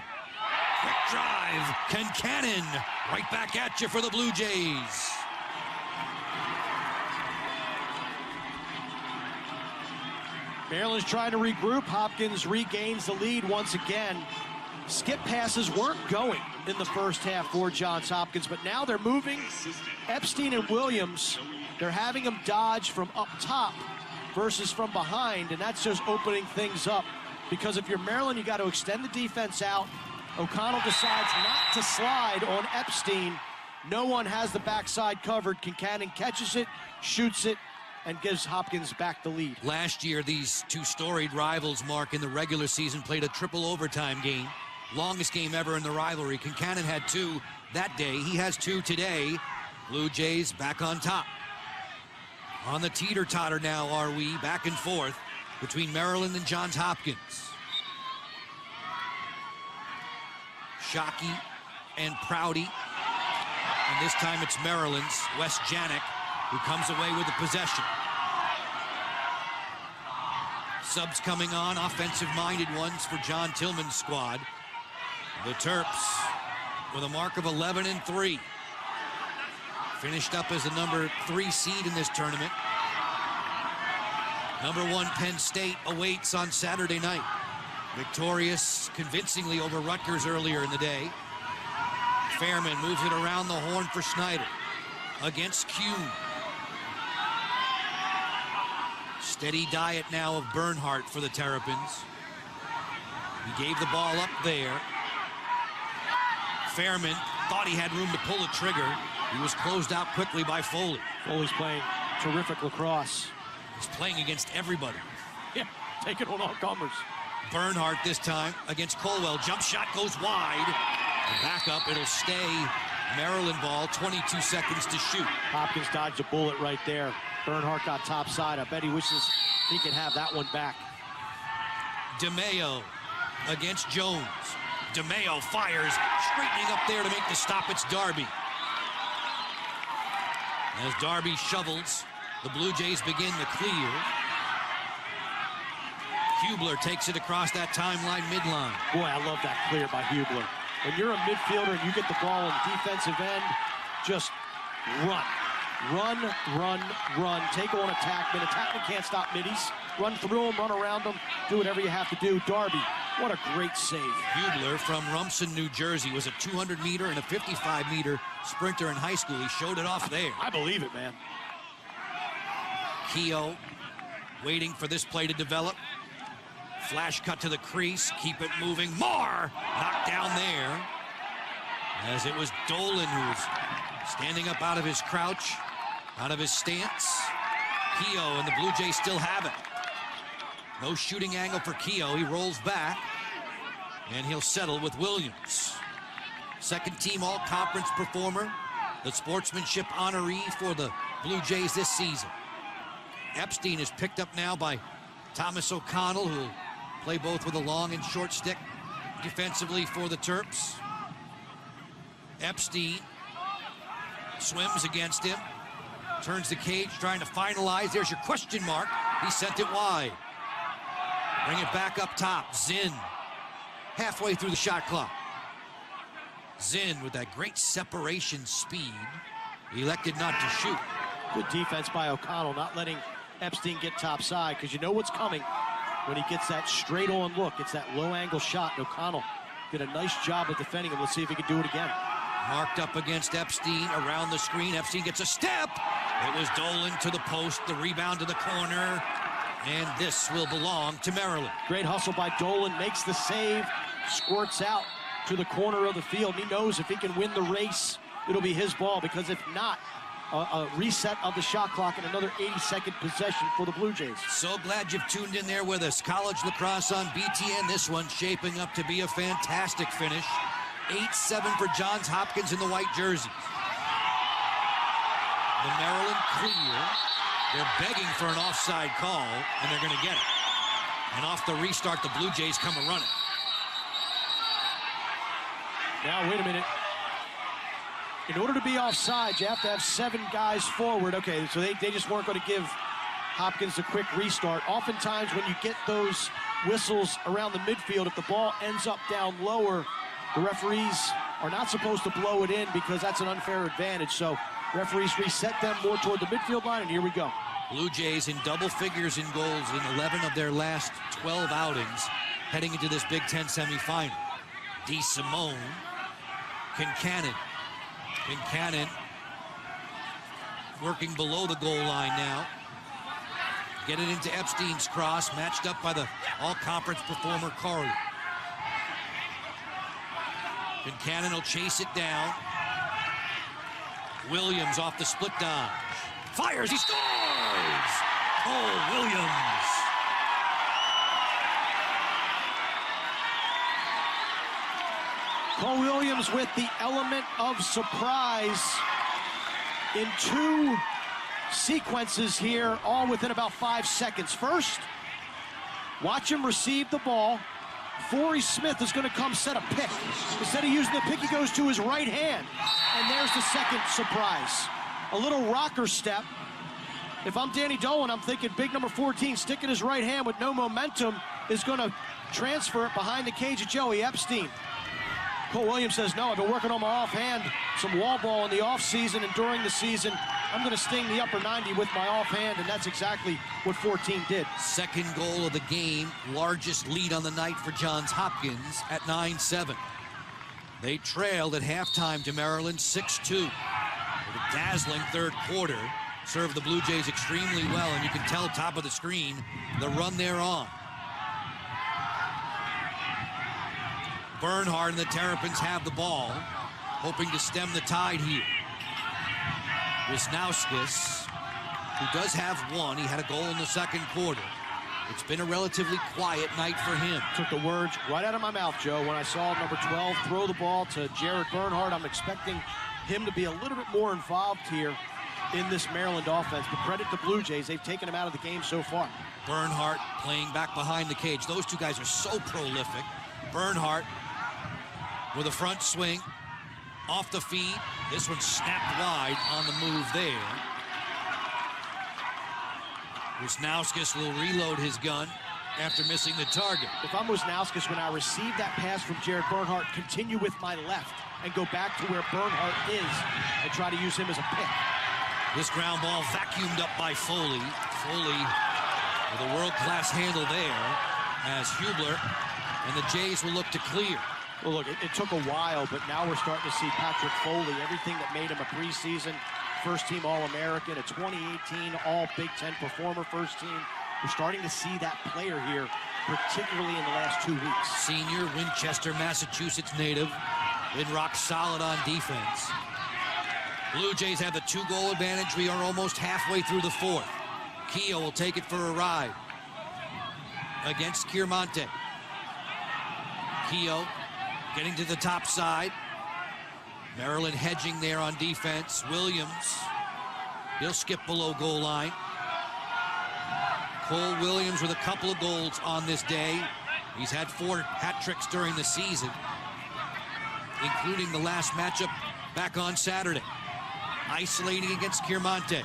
A: Quick drive. Concannon right back at you for the Blue Jays.
B: Maryland's trying to regroup. Hopkins regains the lead once again. Skip passes weren't going in the first half for Johns Hopkins, but now they're moving. Epstein and Williams, they're having them dodge from up top versus from behind, and that's just opening things up. Because if you're Maryland, you got to extend the defense out. O'Connell decides not to slide on Epstein. No one has the backside covered. Concannon catches it, shoots it, and gives Hopkins back the lead.
A: Last year, these two storied rivals, Mark, in the regular season played a triple overtime game. Longest game ever in the rivalry. Concannon had 2 that day. He has 2 today. Blue Jays back on top. On the teeter-totter now are we, back and forth between Maryland and Johns Hopkins. Shockey and Prouty. And this time it's Maryland's Wes Janik who comes away with the possession. Subs coming on, offensive-minded ones for John Tillman's squad. The Terps with a mark of 11-3. Finished up as the number 3 seed in this tournament. Number 1 Penn State awaits on Saturday night. Victorious convincingly over Rutgers earlier in the day. Fairman moves it around the horn for Snyder against Kuhn. Steady diet now of Bernhardt for the Terrapins. He gave the ball up there. Fairman thought he had room to pull the trigger. He was closed out quickly by Foley.
B: Foley's playing terrific lacrosse.
A: He's playing against everybody.
B: Yeah, taking on all comers.
A: Bernhardt this time against Colwell. Jump shot goes wide. And back up, it'll stay Maryland ball, 22 seconds to shoot.
B: Hopkins dodged a bullet right there. Bernhardt got top side. I bet he wishes he could have that one back.
A: DeMayo against Jones. DeMayo fires, straightening up there to make the stop. It's Darby. As Darby shovels, the Blue Jays begin the clear. Hubler takes it across that timeline midline.
B: Boy, I love that clear by Hubler. When you're a midfielder and you get the ball on the defensive end, just run. Run, run, run. Take on attackman. Attackman can't stop middies. Run through them, run around them, do whatever you have to do. Darby, what a great save.
A: Hubler from Rumson, New Jersey, was a 200-meter and a 55-meter sprinter in high school. He showed it off there.
B: I believe it, man.
A: Keogh waiting for this play to develop. Flash cut to the crease, keep it moving. More knocked down there. As it was Dolan who was standing up out of his crouch, out of his stance. Keogh and the Blue Jays still have it. No shooting angle for Keogh. He rolls back, and he'll settle with Williams. Second team all-conference performer, the sportsmanship honoree for the Blue Jays this season. Epstein is picked up now by Thomas O'Connell, who will play both with a long and short stick defensively for the Terps. Epstein swims against him. Turns the cage, trying to finalize. There's your question mark. He sent it wide. Bring it back up top. Zinn, halfway through the shot clock. Zinn with that great separation speed. Elected not to shoot.
B: Good defense by O'Connell, not letting Epstein get topside, because you know what's coming when he gets that straight-on look. It's that low-angle shot. And O'Connell did a nice job of defending him. Let's see if he can do it again.
A: Marked up against Epstein, around the screen. Epstein gets a step. It was Dolan to the post, the rebound to the corner, and this will belong to Maryland.
B: Great hustle by Dolan, makes the save, squirts out to the corner of the field. He knows if he can win the race, it'll be his ball, because if not, a reset of the shot clock and another 80-second possession for the Blue Jays.
A: So glad you've tuned in there with us. College lacrosse on BTN. This one shaping up to be a fantastic finish. 8-7 for Johns Hopkins in the white jerseys. The Maryland clear. They're begging for an offside call, and they're going to get it. And off the restart, the Blue Jays come a-running.
B: Now, wait a minute. In order to be offside, you have to have 7 guys forward. Okay, so they just weren't going to give Hopkins a quick restart. Oftentimes, when you get those whistles around the midfield, if the ball ends up down lower, the referees are not supposed to blow it in, because that's an unfair advantage. So referees reset them more toward the midfield line, and here we go.
A: Blue Jays in double figures in goals in 11 of their last 12 outings, heading into this Big Ten semifinal. DeSimone, Kincannon. Kincannon working below the goal line now. Get it into Epstein's cross, matched up by the all-conference performer Carly. Kincannon will chase it down. Williams off the split dodge. Fires, he scores! Oh, Williams.
B: Cole Williams with the element of surprise in 2 sequences here, all within about 5 seconds. First, watch him receive the ball. Forey Smith is going to come set a pick. Instead of using the pick, he goes to his right hand. And there's the second surprise. A little rocker step. If I'm Danny Dolan, I'm thinking big number 14, sticking his right hand with no momentum, is going to transfer it behind the cage of Joey Epstein. Cole Williams says, no, I've been working on my offhand, some wall ball in the offseason and during the season. I'm going to sting the upper 90 with my offhand, and that's exactly what 14 did.
A: Second goal of the game, largest lead on the night for Johns Hopkins at 9-7. They trailed at halftime to Maryland 6-2. With a dazzling third quarter, served the Blue Jays extremely well, and you can tell top of the screen the run they're on. Bernhardt and the Terrapins have the ball, hoping to stem the tide here. Wisnauskas, who does have one. He had a goal in the second quarter. It's been a relatively quiet night for him.
B: Took the words right out of my mouth, Joe, when I saw number 12 throw the ball to Jared Bernhardt. I'm expecting him to be a little bit more involved here in this Maryland offense. But credit to Blue Jays, they've taken him out of the game so far.
A: Bernhardt playing back behind the cage. Those two guys are so prolific. Bernhardt with a front swing, off the feed. This one snapped wide on the move there. Wisnauskas will reload his gun after missing the target.
B: If I'm Wisnauskas, when I receive that pass from Jared Bernhardt, continue with my left and go back to where Bernhardt is and try to use him as a pick.
A: This ground ball vacuumed up by Foley. Foley with a world-class handle there as Hubler and the Jays will look to clear.
B: Well, look, it took a while, but now we're starting to see Patrick Foley, everything that made him a preseason first-team All-American, a 2018 All-Big Ten performer first team. We're starting to see that player here, particularly in the last 2 weeks.
A: Senior Winchester, Massachusetts native, been rock solid on defense. Blue Jays have the 2-goal advantage. We are almost halfway through the fourth. Keogh will take it for a ride against Kiermonte. Keogh getting to the top side. Maryland hedging there on defense. Williams, he'll skip below goal line. Cole Williams with a couple of goals on this day. He's had 4 hat tricks during the season, including the last matchup back on Saturday. Isolating against Kiermonte.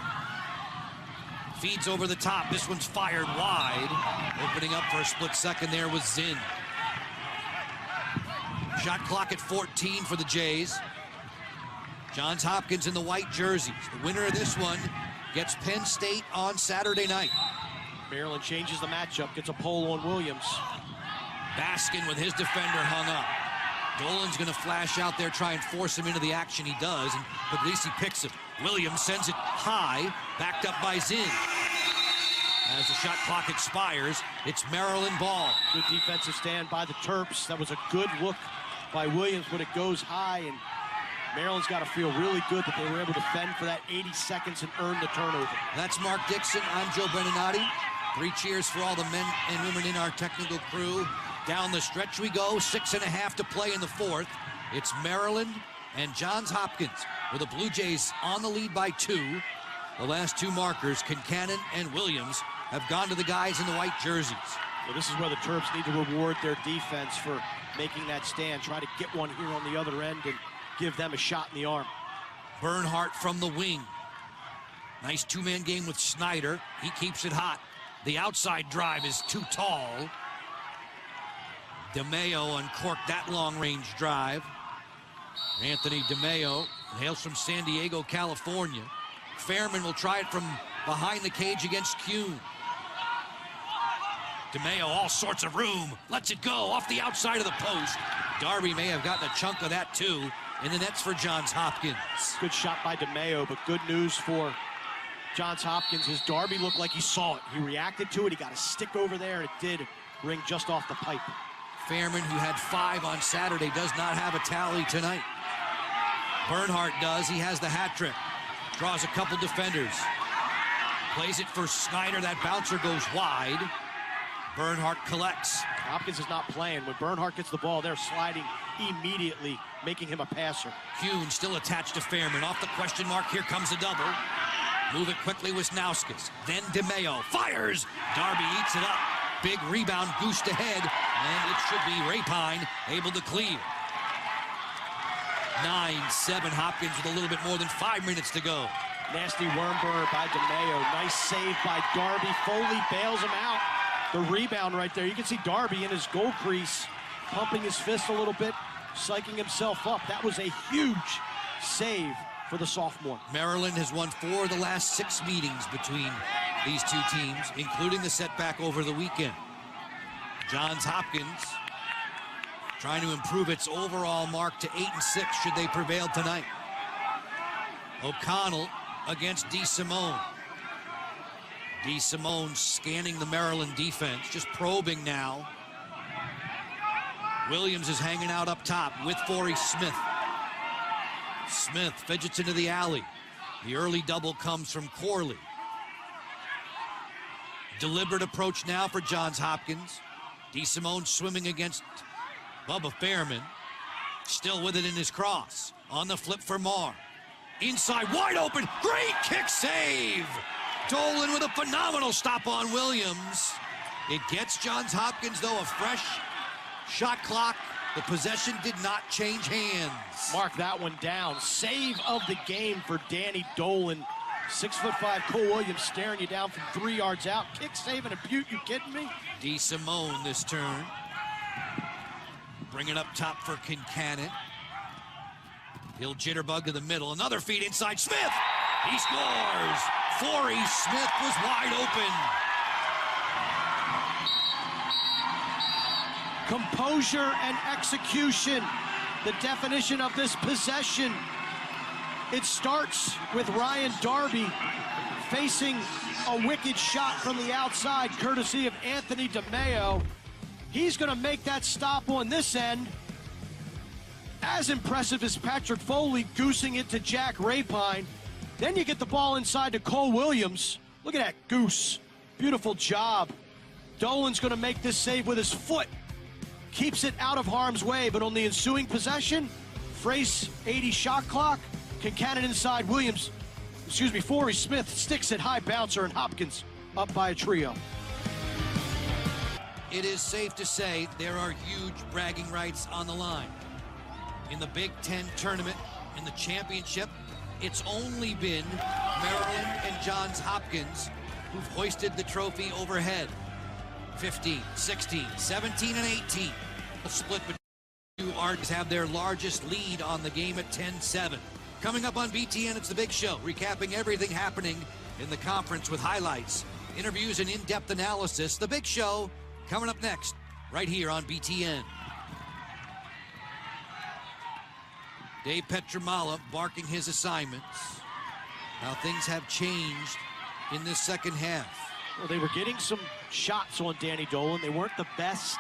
A: Feeds over the top. This one's fired wide. Opening up for a split second there was Zinn. Shot clock at 14 for the Jays. Johns Hopkins in the white jerseys. The winner of this one gets Penn State on Saturday night.
B: Maryland changes the matchup, gets a pole on Williams.
A: Baskin with his defender hung up. Dolan's going to flash out there, try and force him into the action. He does, and Puglisi picks him. Williams sends it high, backed up by Zinn. As the shot clock expires, it's Maryland ball.
B: Good defensive stand by the Terps. That was a good look by Williams when it goes high, and Maryland's got to feel really good that they were able to fend for that 80 seconds and earn the turnover.
A: That's Mark Dixon. I'm Joe Beninati. 3 cheers for all the men and women in our technical crew. Down the stretch we go, 6.5 to play in the fourth. It's Maryland and Johns Hopkins with the Blue Jays on the lead by 2. The last 2 markers, Kincannon and Williams, have gone to the guys in the white jerseys.
B: Well, this is where the Terps need to reward their defense for making that stand. Try to get one here on the other end and give them a shot in the arm.
A: Bernhardt from the wing. Nice 2-man game with Snyder. He keeps it hot. The outside drive is too tall. DeMeo uncorked that long-range drive. Anthony DeMeo hails from San Diego, California. Fairman will try it from behind the cage against Kuhn. DeMeo, all sorts of room, lets it go off the outside of the post. Darby may have gotten a chunk of that too, and the net's for Johns Hopkins.
B: Good shot by DeMeo, but good news for Johns Hopkins is Darby looked like he saw it. He reacted to it, he got a stick over there, and it did ring just off the pipe.
A: Fairman, who had 5 on Saturday, does not have a tally tonight. Bernhardt does, he has the hat trick. Draws a couple defenders. Plays it for Snyder, that bouncer goes wide. Bernhardt collects.
B: Hopkins is not playing. When Bernhardt gets the ball, they're sliding immediately, making him a passer.
A: Kuhn still attached to Fairman. Off the question mark, here comes a double. Move it quickly, Wisnauskas. Then DeMeo fires. Darby eats it up. Big rebound, goosed ahead, and it should be Rapine able to clear. 9-7, Hopkins with a little bit more than 5 minutes to go.
B: Nasty worm burner by DeMeo. Nice save by Darby. Foley bails him out. The rebound right there. You can see Darby in his goal crease, pumping his fist a little bit, psyching himself up. That was a huge save for the sophomore.
A: Maryland has won 4 of the last 6 meetings between these 2 teams, including the setback over the weekend. Johns Hopkins trying to improve its overall mark to 8-6 should they prevail tonight. O'Connell against DeSimone. DeSimone scanning the Maryland defense, just probing now. Williams is hanging out up top with Forey Smith. Smith fidgets into the alley. The early double comes from Corley. Deliberate approach now for Johns Hopkins. DeSimone swimming against Bubba Fairman. Still with it in his cross. On the flip for Marr. Inside, wide open, great kick save! Dolan with a phenomenal stop on Williams. It gets Johns Hopkins, though, a fresh shot clock. The possession did not change hands.
B: Mark that one down. Save of the game for Danny Dolan. 6'5" Cole Williams staring you down from 3 yards out. Kick save and a beaut, you kidding me?
A: DeSimone this turn. Bring it up top for Kincannon. He'll jitterbug to the middle. Another feed inside. Smith! He scores! Forey Smith was wide open.
B: Composure and execution, the definition of this possession. It starts with Ryan Darby facing a wicked shot from the outside, courtesy of Anthony DeMeo. He's going to make that stop on this end. As impressive as Patrick Foley goosing it to Jack Rapine. Then you get the ball inside to Cole Williams. Look at that goose. Beautiful job. Dolan's going to make this save with his foot. Keeps it out of harm's way, but on the ensuing possession, Frace 80 shot clock. Kincannon inside, Forey Smith sticks it high bouncer, and Hopkins up by a trio.
A: It is safe to say there are huge bragging rights on the line. In the Big Ten tournament, in the championship, it's only been Maryland and Johns Hopkins who've hoisted the trophy overhead. 15, 16, 17, and 18. A split between two Arts have their largest lead on the game at 10-7. Coming up on BTN, it's The Big Show, recapping everything happening in the conference with highlights, interviews, and in-depth analysis. The Big Show coming up next, right here on BTN. Dave Petramala barking his assignments. How things have changed in this second half.
B: Well, they were getting some shots on Danny Dolan. They weren't the best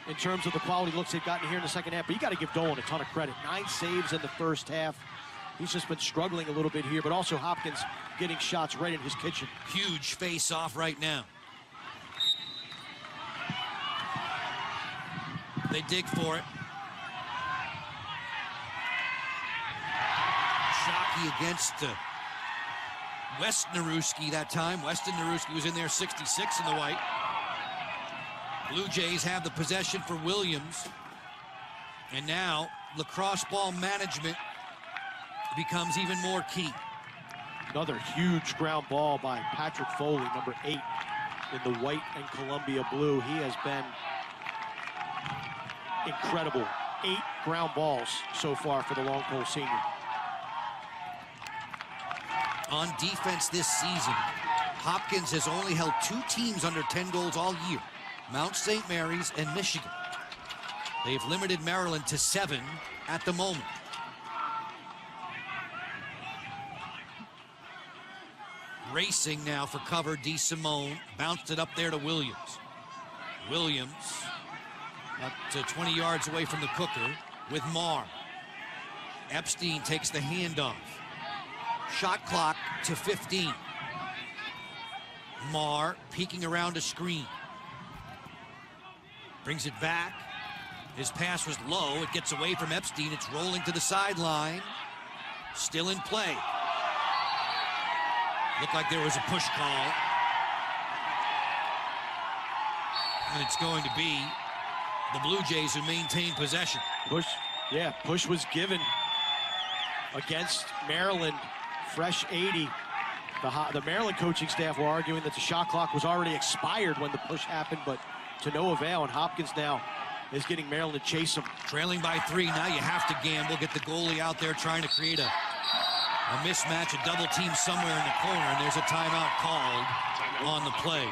B: in terms of the quality looks they've gotten here in the second half, but you got to give Dolan a ton of credit. 9 saves in the first half. He's just been struggling a little bit here, but also Hopkins getting shots right in his kitchen.
A: Huge face-off right now. They dig for it. Shockey against West Naruski that time. Weston Naruski was in there 66 in the white. Blue Jays have the possession for Williams. And now lacrosse ball management becomes even more key.
B: Another huge ground ball by Patrick Foley, number 8 in the white and Columbia blue. He has been incredible. 8 ground balls so far for the long pole senior.
A: On defense this season, Hopkins has only held 2 teams under 10 goals all year, Mount St. Mary's and Michigan. They've limited Maryland to 7 at the moment. Racing now for cover, DeSimone bounced it up there to Williams. Williams up to 20 yards away from the cooker with Marr. Epstein takes the handoff. Shot clock to 15. Marr peeking around a screen. Brings it back. His pass was low. It gets away from Epstein. It's rolling to the sideline. Still in play. Looked like there was a push call. And it's going to be the Blue Jays who maintain possession.
B: Push was given against Maryland. Fresh 80. The Maryland coaching staff were arguing that the shot clock was already expired when the push happened, but to no avail, and Hopkins now is getting Maryland to chase him.
A: Trailing by 3, now you have to gamble, get the goalie out there trying to create a mismatch, a double team somewhere in the corner, and there's a timeout called on the play.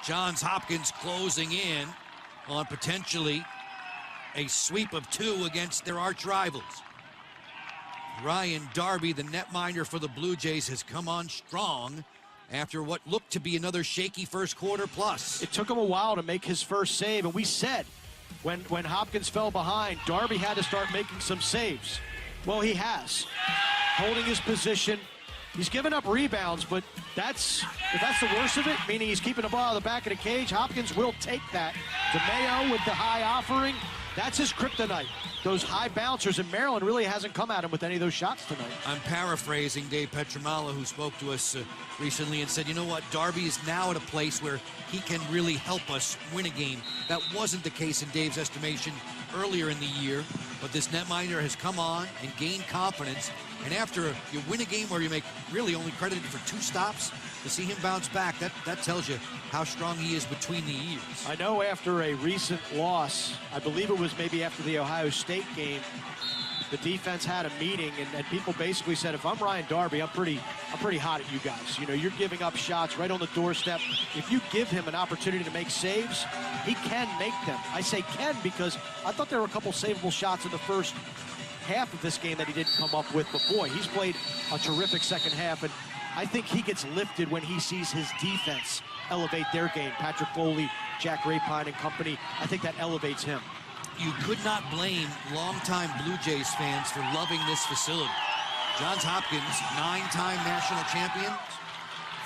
A: Johns Hopkins closing in on potentially a sweep of 2 against their arch rivals. Ryan Darby, the netminder for the Blue Jays, has come on strong after what looked to be another shaky first quarter plus.
B: It took him a while to make his first save, and we said when Hopkins fell behind, Darby had to start making some saves. Well, he has. Holding his position. He's given up rebounds, but if that's the worst of it, meaning he's keeping the ball out of the back of the cage, Hopkins will take that. DeMayo with the high offering. That's his kryptonite. Those high bouncers, and Maryland really hasn't come at him with any of those shots tonight.
A: I'm paraphrasing Dave Petramala, who spoke to us recently and said, you know what, Darby is now at a place where he can really help us win a game. That wasn't the case in Dave's estimation earlier in the year, but this netminder has come on and gained confidence, and after you win a game where you make really only credited for 2 stops, to see him bounce back, that tells you how strong he is between the ears.
B: I know after a recent loss, I believe it was maybe after the Ohio State game, the defense had a meeting, and people basically said, if I'm Ryan Darby, I'm pretty hot at you guys. You know, you're giving up shots right on the doorstep. If you give him an opportunity to make saves, he can make them. I say can because I thought there were a couple savable shots in the first half of this game that he didn't come up with, but boy, he's played a terrific second half, and I think he gets lifted when he sees his defense elevate their game. Patrick Foley, Jack Rapine and company, I think that elevates him.
A: You could not blame longtime Blue Jays fans for loving this facility. Johns Hopkins, 9-time national champions.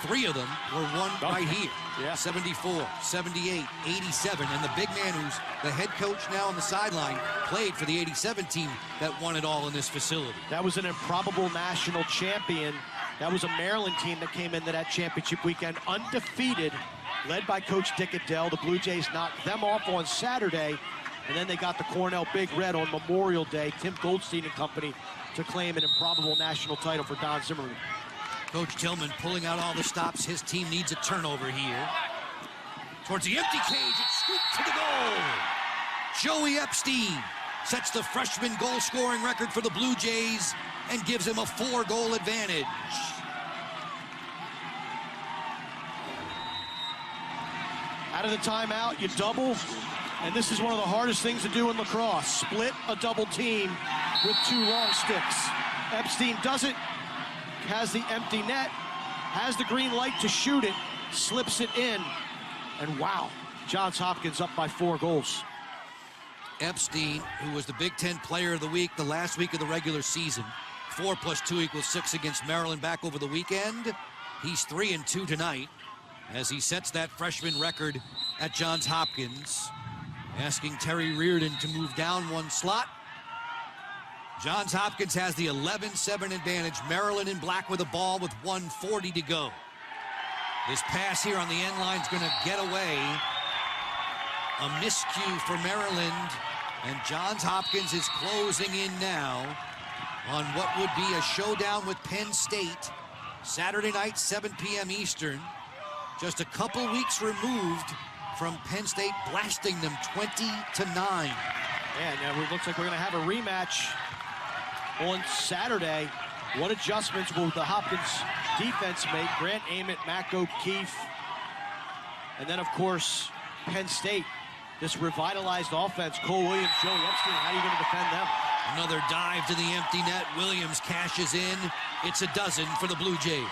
A: 3 of them were won right here.
B: Yeah.
A: 74, 78, 87. And the big man who's the head coach now on the sideline played for the 87 team that won it all in this facility.
B: That was an improbable national champion. That was a Maryland team that came into that championship weekend undefeated, led by Coach Dick Adele. The Blue Jays knocked them off on Saturday, and then they got the Cornell Big Red on Memorial Day, Tim Goldstein and company, to claim an improbable national title for Don Zimmerman.
A: Coach Tillman pulling out all the stops. His team needs a turnover here. Towards the empty cage, it's scooped to the goal. Joey Epstein sets the freshman goal-scoring record for the Blue Jays and gives him a 4-goal advantage.
B: Out of the timeout, you double, and this is one of the hardest things to do in lacrosse. Split a double team with 2 long sticks. Epstein does it, has the empty net, has the green light to shoot it, slips it in, and wow, Johns Hopkins up by 4 goals.
A: Epstein, who was the Big Ten Player of the Week the last week of the regular season, 4 + 2 = 6 against Maryland back over the weekend. He's 3-2 tonight as he sets that freshman record at Johns Hopkins, asking Terry Reardon to move down 1 slot. Johns Hopkins has the 11-7 advantage. Maryland in black with a ball with 1:40 to go. This pass here on the end line is going to get away. A miscue for Maryland, and Johns Hopkins is closing in now on what would be a showdown with Penn State. Saturday night, 7 p.m. Eastern. Just a couple weeks removed from Penn State blasting them 20-9.
B: Yeah, now it looks like we're going to have a rematch on Saturday. What adjustments will the Hopkins defense make? Grant Ament, Matt O'Keefe, and then, of course, Penn State. This revitalized offense, Cole Williams, Joey Epstein, how are you going to defend them?
A: Another dive to the empty net. Williams cashes in. It's a dozen for the Blue Jays.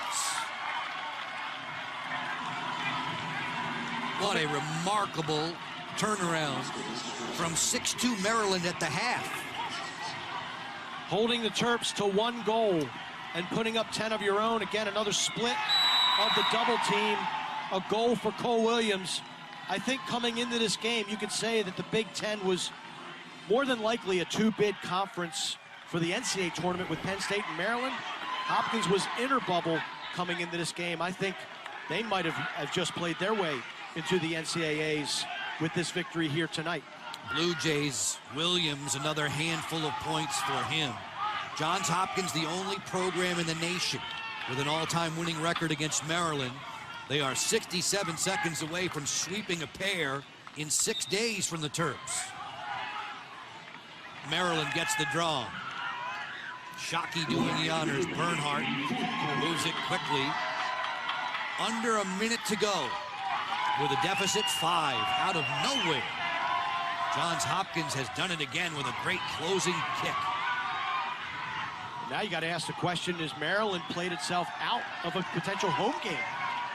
A: What a remarkable turnaround from 6-2 Maryland at the half.
B: Holding the Terps to 1 goal and putting up 10 of your own. Again, another split of the double team. A goal for Cole Williams. I think coming into this game, you could say that the Big Ten was more than likely a 2-bid conference for the NCAA tournament with Penn State and Maryland. Hopkins was inner bubble coming into this game. I think they might have just played their way into the NCAAs with this victory here tonight.
A: Blue Jays, Williams, another handful of points for him. Johns Hopkins, the only program in the nation with an all-time winning record against Maryland. They are 67 seconds away from sweeping a pair in 6 days from the Terps. Maryland gets the draw. Shockey doing the honors. Bernhardt moves it quickly. Under a minute to go with a deficit 5 out of nowhere. Johns Hopkins has done it again with a great closing kick.
B: Now you got to ask the question, has Maryland played itself out of a potential home game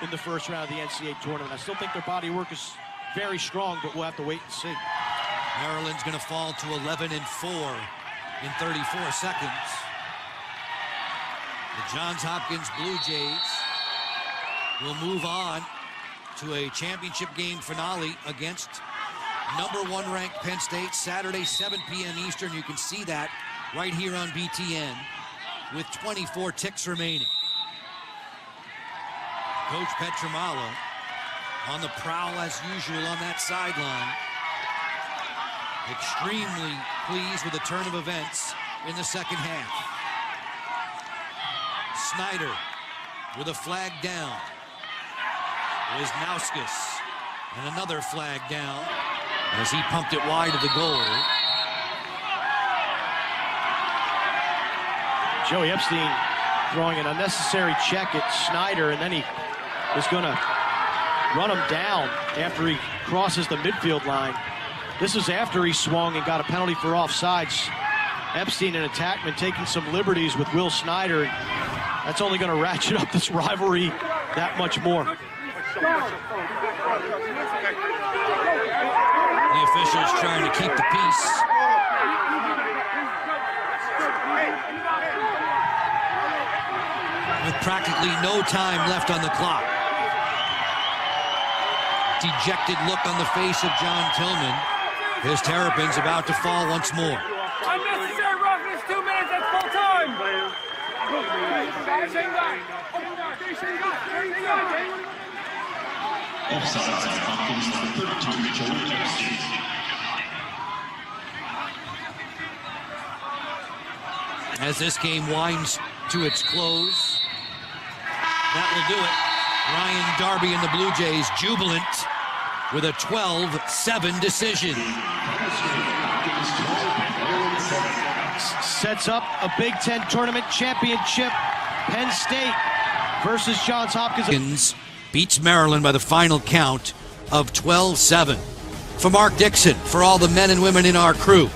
B: in the first round of the NCAA tournament? I still think their body of work is very strong, but we'll have to wait and see.
A: Maryland's going to fall to 11-4 in 34 seconds. The Johns Hopkins Blue Jays will move on to a championship game finale against #1 ranked Penn State, Saturday, 7 p.m. Eastern. You can see that right here on BTN with 24 ticks remaining. Coach Petramala on the prowl as usual on that sideline. Extremely pleased with the turn of events in the second half. Snyder with a flag down. Wisnauskas and another flag down as he pumped it wide of the goal.
B: Joey Epstein throwing an unnecessary check at Snyder, and then he is going to run him down after he crosses the midfield line. This is after he swung and got a penalty for offsides. Epstein, an attackman, taking some liberties with Will Snyder. That's only going to ratchet up this rivalry that much more.
A: The officials trying to keep the peace. With practically no time left on the clock. Dejected look on the face of John Tillman. His Terrapins about to fall once more.
C: Unnecessary roughness, 2 minutes, that's full time.
A: As this game winds to its close, That will do it. Ryan Darby and the Blue Jays jubilant with a 12-7 decision.
B: Sets up a Big Ten tournament championship. Penn State versus Johns Hopkins.
A: Beats Maryland by the final count of 12-7. For Mark Dixon, for all the men and women in our crew,